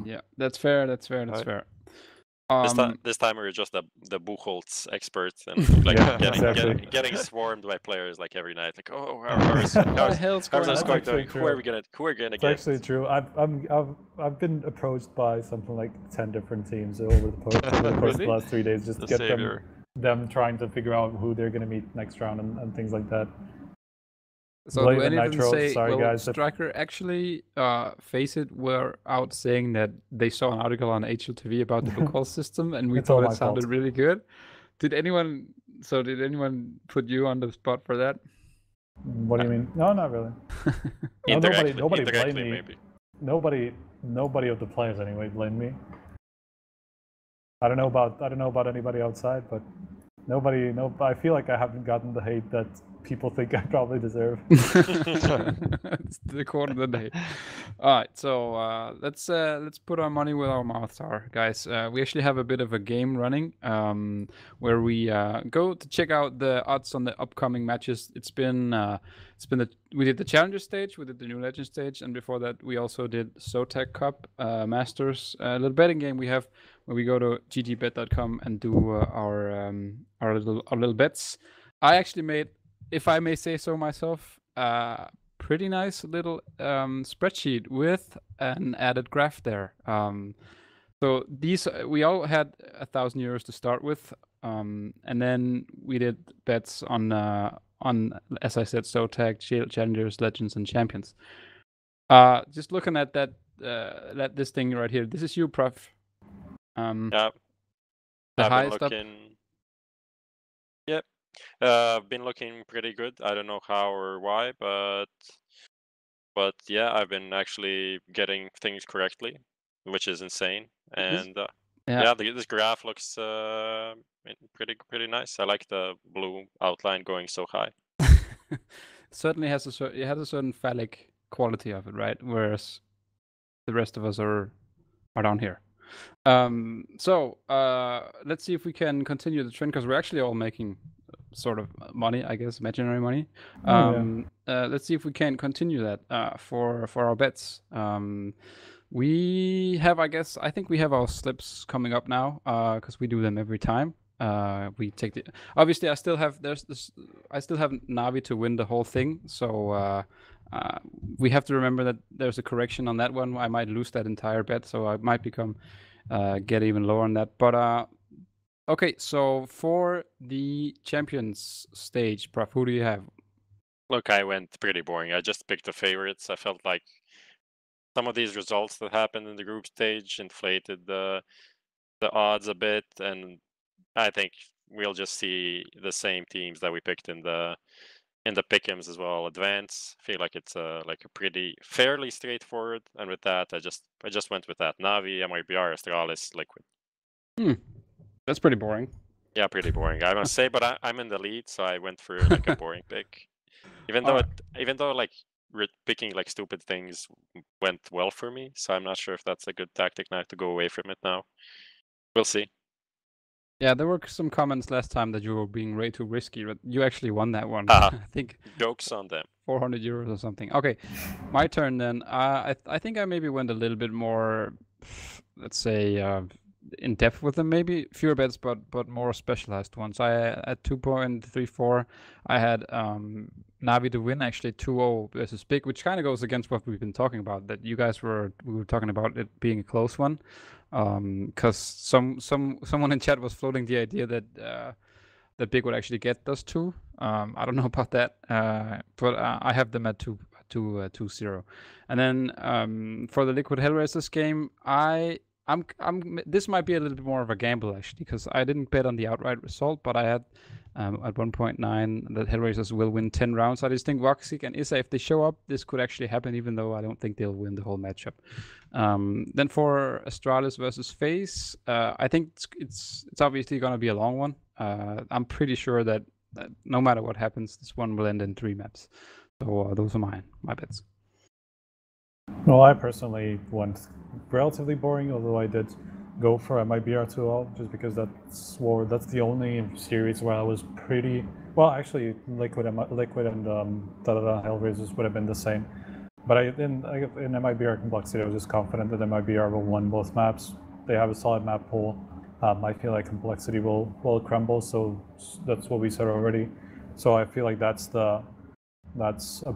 Yeah, that's fair. That's fair. This time we're just the Buchholz experts and like getting swarmed by players like every night. Like, oh, how's this going? Who are we gonna get? It's actually true. I've been approached by something like 10 different teams over the course of the last 3 days, just to get them trying to figure out who they're gonna meet next round and things like that. So do any of them say, guys, Striker actually were out saying that they saw an article on HLTV about the Buchholz system and we thought it sounded really good. Did anyone put you on the spot for that? What do you mean? No, not really. Nobody blamed me. Maybe. Nobody of the players anyway blamed me. I don't know about anybody outside, but I feel like I haven't gotten the hate that people think I probably deserve. It's the quarter of the day. All right, so let's put our money where our mouths are, guys. We actually have a bit of a game running where we go to check out the odds on the upcoming matches. We did the Challenger stage, we did the New Legend stage, and before that we also did SoTech Cup Masters. A little betting game we have where we go to ggbet.com and do our little bets. I actually made, if I may say so myself, pretty nice little spreadsheet with an added graph there. So these, we all had €1,000 to start with, and then we did bets on as I said, SoTag, Challengers, Legends, and Champions. Just looking at that, this thing right here. This is you, Prof. Yeah. The I've highest been up. looking. Yep. I've been looking pretty good. I don't know how or why, but yeah, I've been actually getting things correctly, which is insane. And yeah, this graph looks pretty nice. I like the blue outline going so high. Certainly has a certain phallic quality of it, right? Whereas the rest of us are down here. So let's see if we can continue the trend, because we're actually all making sort of money, I guess, imaginary money. Let's see if we can continue that for our bets. We have, I think we have our slips coming up now, because we do them every time. We take the, obviously I still have Navi to win the whole thing, so we have to remember that there's a correction on that one. I might lose that entire bet, so I might get even lower on that. But okay, so for the Champions stage, Prof, who do you have? Look, I went pretty boring. I just picked the favorites. I felt like some of these results that happened in the group stage inflated the odds a bit, and I think we'll just see the same teams that we picked in the pick'ems as well advance. I feel like it's like a pretty fairly straightforward, and with that, I just went with that. Navi, MIBR, Astralis, Liquid. That's pretty boring. Yeah, pretty boring, I must say. But I'm in the lead, so I went for like a boring pick. Even though like picking like stupid things went well for me, so I'm not sure if that's a good tactic now to go away from it now. We'll see. Yeah, there were some comments last time that you were being way too risky, but you actually won that one. I think jokes on them. €400 or something. Okay, my turn then. I think I maybe went a little bit more, let's say, in depth with them. Maybe fewer bets, but more specialized ones. I at 2.34, I had Navi to win, actually 2-0 versus Big, which kind of goes against what we've been talking about. That we were talking about it being a close one. Because someone in chat was floating the idea that Big would actually get those two. I don't know about that, but I have them at 2-0. And then for the Liquid Hellraisers game, this might be a little bit more of a gamble actually, because I didn't bet on the outright result, but I had at 1.9 that Hellraisers will win 10 rounds. I just think Voxic and Issa, if they show up, this could actually happen, even though I don't think they'll win the whole matchup. Then for Astralis versus FaZe, I think it's obviously going to be a long one. I'm pretty sure that no matter what happens, this one will end in 3 maps. So those are my bets. Well, I personally went relatively boring, although I did go for MIBR 2-0, just because that's the only series where I was pretty well. Actually, Liquid and Hellraisers would have been the same, but in MIBR Complexity, I was just confident that MIBR will win both maps. They have a solid map pool. I feel like Complexity will crumble, so that's what we said already. So I feel like that's a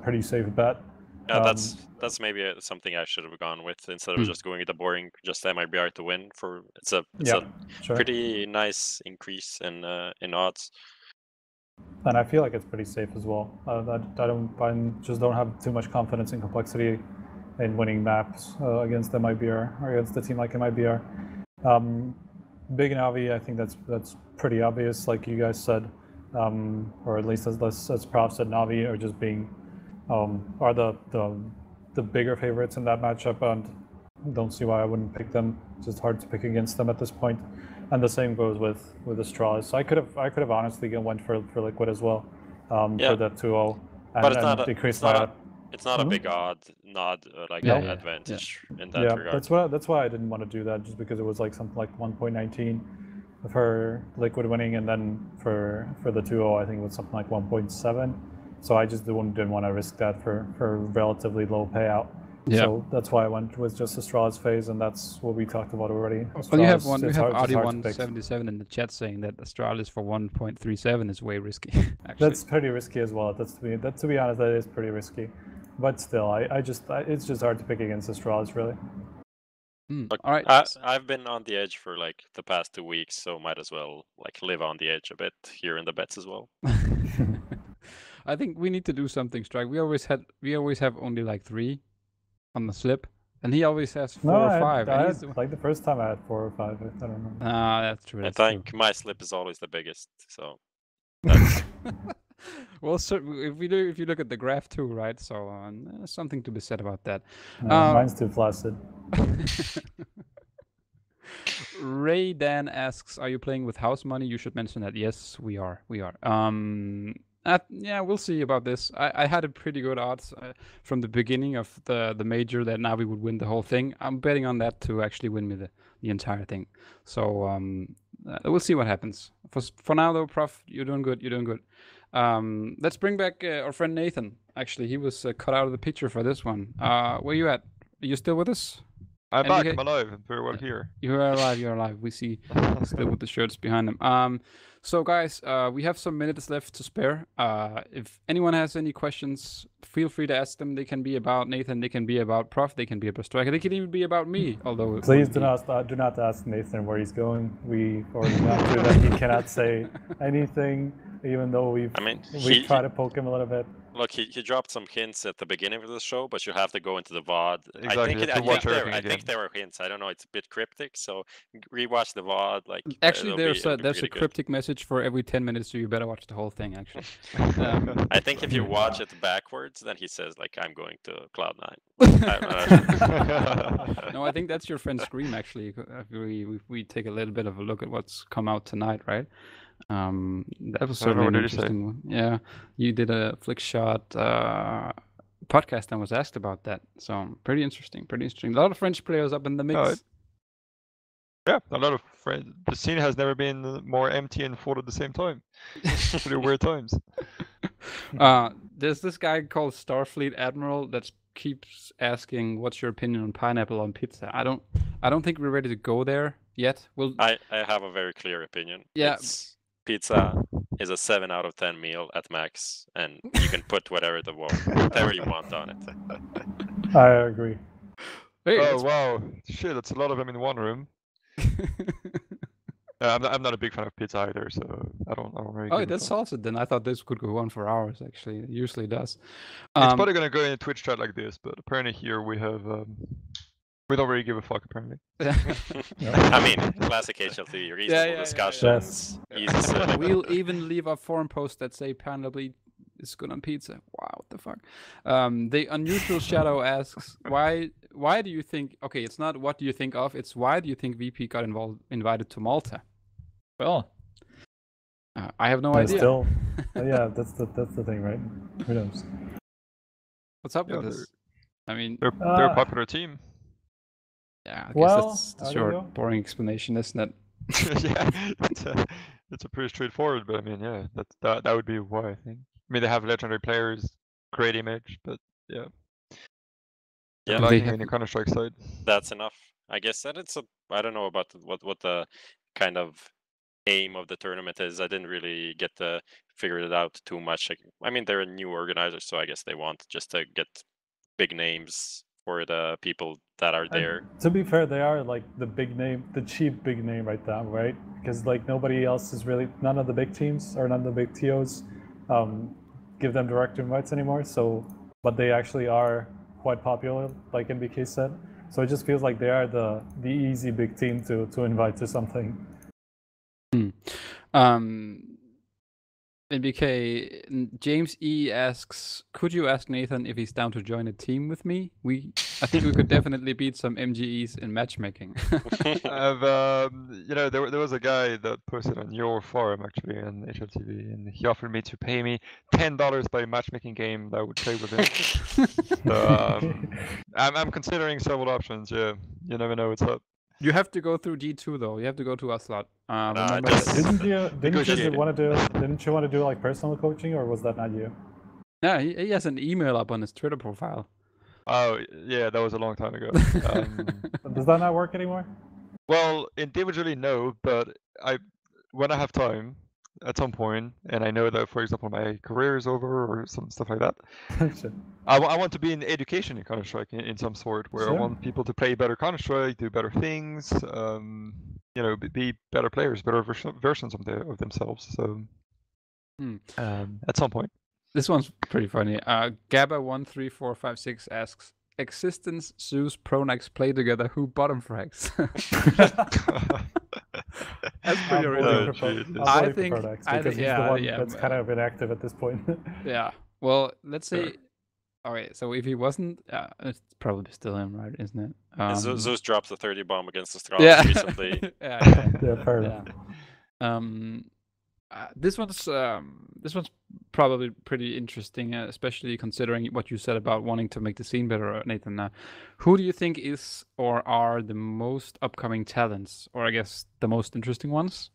pretty safe bet. Yeah, that's maybe something I should have gone with instead of just going with the boring, just MIBR to win. It's a pretty nice increase in odds. And I feel like it's pretty safe as well. I just don't have too much confidence in Complexity in winning maps against MIBR or against a team like MIBR. Big Navi, I think that's pretty obvious, like you guys said, or at least as Prof said, Navi are just being are the bigger favorites in that matchup, and don't see why I wouldn't pick them. It's just hard to pick against them at this point. And the same goes with Astralis. So I could have honestly went for Liquid as well for that 2-0 and decrease my. It's not a big advantage in that regard. That's why I didn't want to do that, just because it was like something like 1.19 for Liquid winning, and then for the 2-0 I think it was something like 1.7. So I just didn't want to risk that for relatively low payout. Yeah. So that's why I went with just Astralis phase, and that's what we talked about already. Well, you have Astralis, one. You it's have hard- it's hard to pick. RD177 in the chat saying that Astralis for 1.37 is way risky. Actually, That's pretty risky as well. To be honest, that is pretty risky. But still, it's just hard to pick against Astralis, really. Look, all right. I've been on the edge for like the past 2 weeks, so might as well like live on the edge a bit here in the bets as well. I think we need to do something, Strike. We always have only like 3 on the slip, and he always has 4 or 5. and he's the one- Like the first time I had 4 or 5. I don't know. Ah, that's true. I That's true. think my slip is always the biggest, so Well, so if you look at the graph too, right? So there's something to be said about that. Mine's too flaccid. Ray Dan asks, "Are you playing with house money?" You should mention that. Yes, we are. We are. Yeah, we'll see about this. I had a pretty good odds from the beginning of the major that Navi would win the whole thing. I'm betting on that to actually win me the entire thing. So we'll see what happens. For now though, Prof, you're doing good. You're doing good. Let's bring back our friend Nathan. Actually, he was cut out of the picture for this one. Where you at? Are you still with us? I'm back. NBK? I'm alive. I'm very well here. You're alive. You're alive. We see still with the shirts behind them. So guys, we have some minutes left to spare. If anyone has any questions, feel free to ask them. They can be about Nathan. They can be about Prof. They can be about Striker. They can even be about me. Although Please do not ask Nathan where he's going. We already gone through that. He cannot say anything, even though we've tried to poke him a little bit. Look, he dropped some hints at the beginning of the show, but you have to go into the VOD. Exactly, I think there were hints. I don't know. It's a bit cryptic, so rewatch the VOD. Like actually, there's a really cryptic message for every 10 minutes, so you better watch the whole thing. Actually, I think if you watch it backwards, then he says like, "I'm going to Cloud9." No, I think that's your friend Scream. Actually, if we take a little bit of a look at what's come out tonight, right? That was certainly an interesting one. Yeah, you did a flick shot podcast and was asked about that. So pretty interesting. Pretty interesting. A lot of French players up in the mix. Yeah, a lot of friends. The scene has never been more empty and full at the same time. Pretty weird times. There's this guy called Starfleet Admiral that keeps asking, "What's your opinion on pineapple on pizza?" I don't think we're ready to go there yet. I have a very clear opinion. Yeah. Pizza is a 7 out of 10 meal at max, and you can put whatever you want on it. I agree. Hey, oh wow, shit! That's a lot of them in one room. I'm not a big fan of pizza either, so I don't really. Oh, that's salted. Then I thought this could go on for hours. Actually, it usually does. It's probably gonna go in a Twitch chat like this, but apparently here we have. We don't really give a fuck, apparently. I mean, classic HLT, reasonable discussions. Yes. We'll even leave a forum post that say pineapple is good on pizza. Wow, what the fuck? The Unusual Shadow asks, why do you think... Okay, it's not what do you think of, it's why do you think VP got invited to Malta? Well, I have no idea. Still, yeah, that's the thing, right? Who knows? What's up with this? I mean... They're a popular team. Yeah, I guess that's a short, boring explanation, isn't it? Yeah, it's a pretty straightforward, but I mean, yeah, that would be why I think. I mean, they have legendary players, great image, but yeah. Yeah, lacking in the Counter-Strike side. That's enough. I guess that I don't know about what the kind of aim of the tournament is. I didn't really get to figure it out too much. I mean, they're a new organizer, so I guess they want just to get big names for the people that are there. And to be fair, they are like the big name, the cheap big name right now, right? Because like nobody else is really, none of the big teams or none of the big TOs give them direct invites anymore. So, but they actually are quite popular, like NBK said. So it just feels like they are the easy big team to invite to something. NBK, James E asks, could you ask Nathan if he's down to join a team with me? I think we could definitely beat some MGEs in matchmaking. There was a guy that posted on your forum actually on HLTV, and he offered me to pay me $10 by matchmaking game that I would play with him. So, I'm considering several options. Yeah, you never know what's up. You have to go through G2 though. You have to go to Aslot. Didn't you want to do like personal coaching, or was that not you? Yeah, he has an email up on his Twitter profile. Oh yeah, that was a long time ago. Does that not work anymore? Well, individually no, but when I have time at some point, and I know that, for example, my career is over or some stuff like that, Shit. I want to be in education in Counter-Strike in some sort, where Sure. I want people to play better Counter-Strike, do better things, be better players, better versions of themselves. So, at some point. This one's pretty funny. Gabba13456 asks, Existence, Zeus, Pronax play together. Who bottom frags? That's pretty original. I think Pronax, because he's the one yeah, that's kind of inactive at this point. Yeah. Well, let's say. Okay, so if he wasn't, it's probably still him, right? Isn't it? Zeus dropped the 30 bomb against the Strahd recently. Yeah, fair enough. This one's probably pretty interesting, especially considering what you said about wanting to make the scene better, Nathan. Who do you think is or are the most upcoming talents, or I guess the most interesting ones?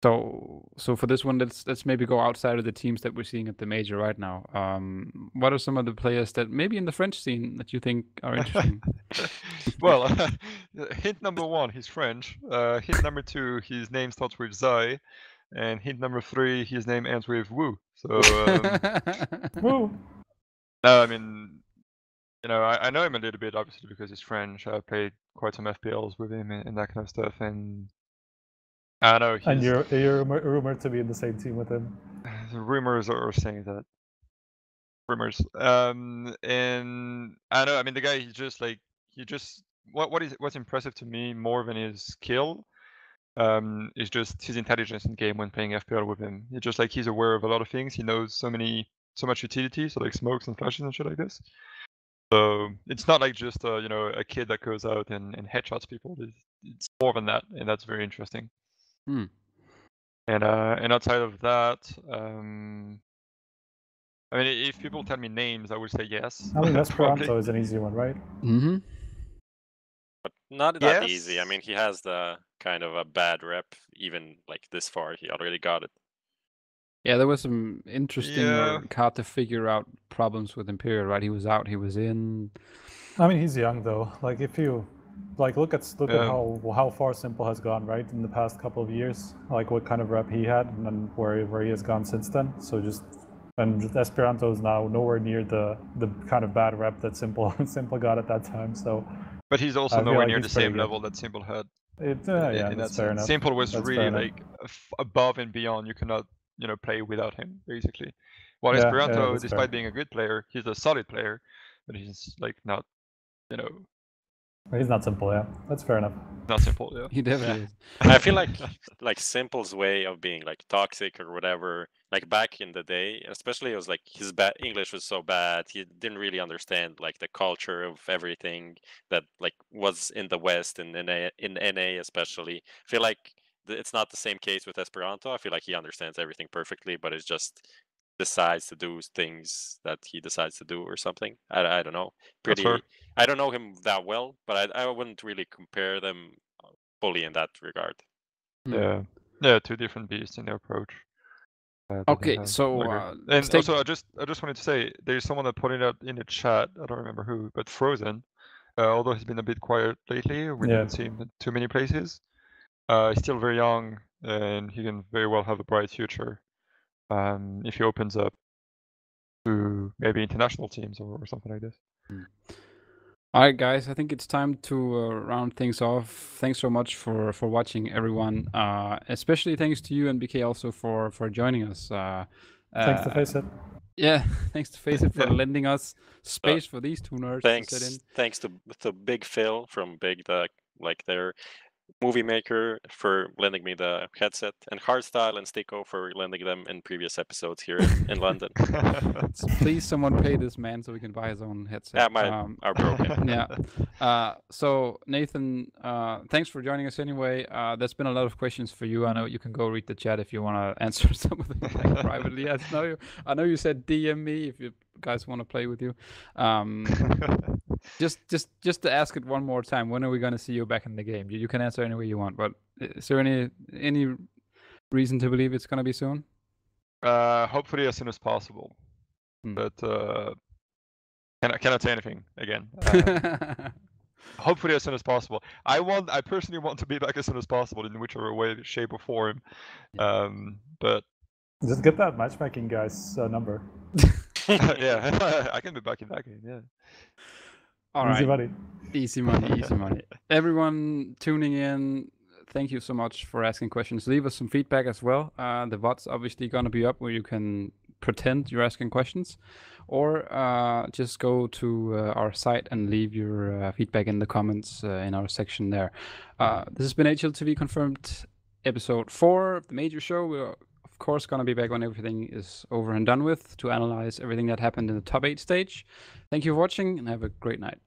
So for this one, let's maybe go outside of the teams that we're seeing at the major right now. What are some of the players that maybe in the French scene that you think are interesting? Well, hint number 1, he's French. Hint number 2, his name starts with Zai. And hint number 3, his name ends with Wu. So, Woo! No, I mean, I know him a little bit, obviously, because he's French. I played quite some FPLs with him and that kind of stuff. And I know he's... And you're rumored to be in the same team with him. The rumors are saying that. Rumors. And I know, I mean, the guy, what's impressive to me more than his skill is just his intelligence in game when playing FPL with him. It's just he's aware of a lot of things. He knows so much utility, so like smokes and flashes and shit like this. So it's not like just a kid that goes out and headshots people. It's more than that, and that's very interesting. And outside of that, I mean, if people tell me names, I would say yes. I mean, Esperanto is an easy one, right? Mm-hmm. But not that easy. I mean, he has the kind of a bad rep, even like this far. He already got it. Yeah, there was some interesting hard to figure out problems with Imperial, right? He was out, he was in. I mean, he's young though. Like if you look at how far Simple has gone, right, in the past couple of years. Like what kind of rep he had and where he has gone since then. So and Esperanto is now nowhere near the kind of bad rep that Simple got at that time. So. But he's also nowhere near the same level that Simple had. That's fair enough. Simple was really above and beyond. You cannot play without him, basically. While Esperanto, despite being a good player, he's a solid player, but he's not, He's not Simple, yeah. That's fair enough. Not Simple, yeah. He definitely is. I feel like Simple's way of being toxic or whatever, back in the day, especially it was his English was so bad, he didn't really understand the culture of everything that was in the West and in NA especially. I feel like it's not the same case with Esperanto. I feel like he understands everything perfectly, but it's just decides to do things that he decides to do or something. I don't know. I don't know him that well, but I wouldn't really compare them fully in that regard. Yeah, two different beasts in their approach. Okay, so and also I just wanted to say there's someone that put it out in the chat. I don't remember who, but Frozen. Although he's been a bit quiet lately, we didn't see him in too many places. He's still very young, and he can very well have a bright future if he opens up to maybe international teams or something like this. All right, guys, I think it's time to round things off. Thanks so much for watching, everyone. Especially thanks to you and BK also for joining us. Thanks to FACEIT. Yeah, thanks to FACEIT for lending us space for these two nerds to sit in. Thanks to Big Phil from Big, their movie maker, for lending me the headset, and Hardstyle and Sticko for lending them in previous episodes here in London. Please, someone pay this man so we can buy his own headset. Yeah, mine are broken. Yeah. So Nathan, thanks for joining us anyway. There's been a lot of questions for you. I know you can go read the chat if you want to answer some of them privately. I know you said DM me if you guys want to play with you. Just to ask it one more time, when are we going to see you back in the game? You can answer any way you want, but is there any reason to believe it's going to be soon? Hopefully as soon as possible. But Cannot say anything again. Hopefully as soon as possible. I personally want to be back as soon as possible in whichever way, shape, or form. But just get that matchmaking guy's number. yeah, I can be back in that game. Yeah. All Easy right. money. Easy money, easy money. Everyone tuning in, thank you so much for asking questions. Leave us some feedback as well. The VOD's obviously going to be up where you can pretend you're asking questions, or just go to our site and leave your feedback in the comments in our section there. This has been HLTV Confirmed episode 4 of the Major Show. We're of course going to be back when everything is over and done with to analyze everything that happened in the top 8 stage. Thank you for watching and have a great night.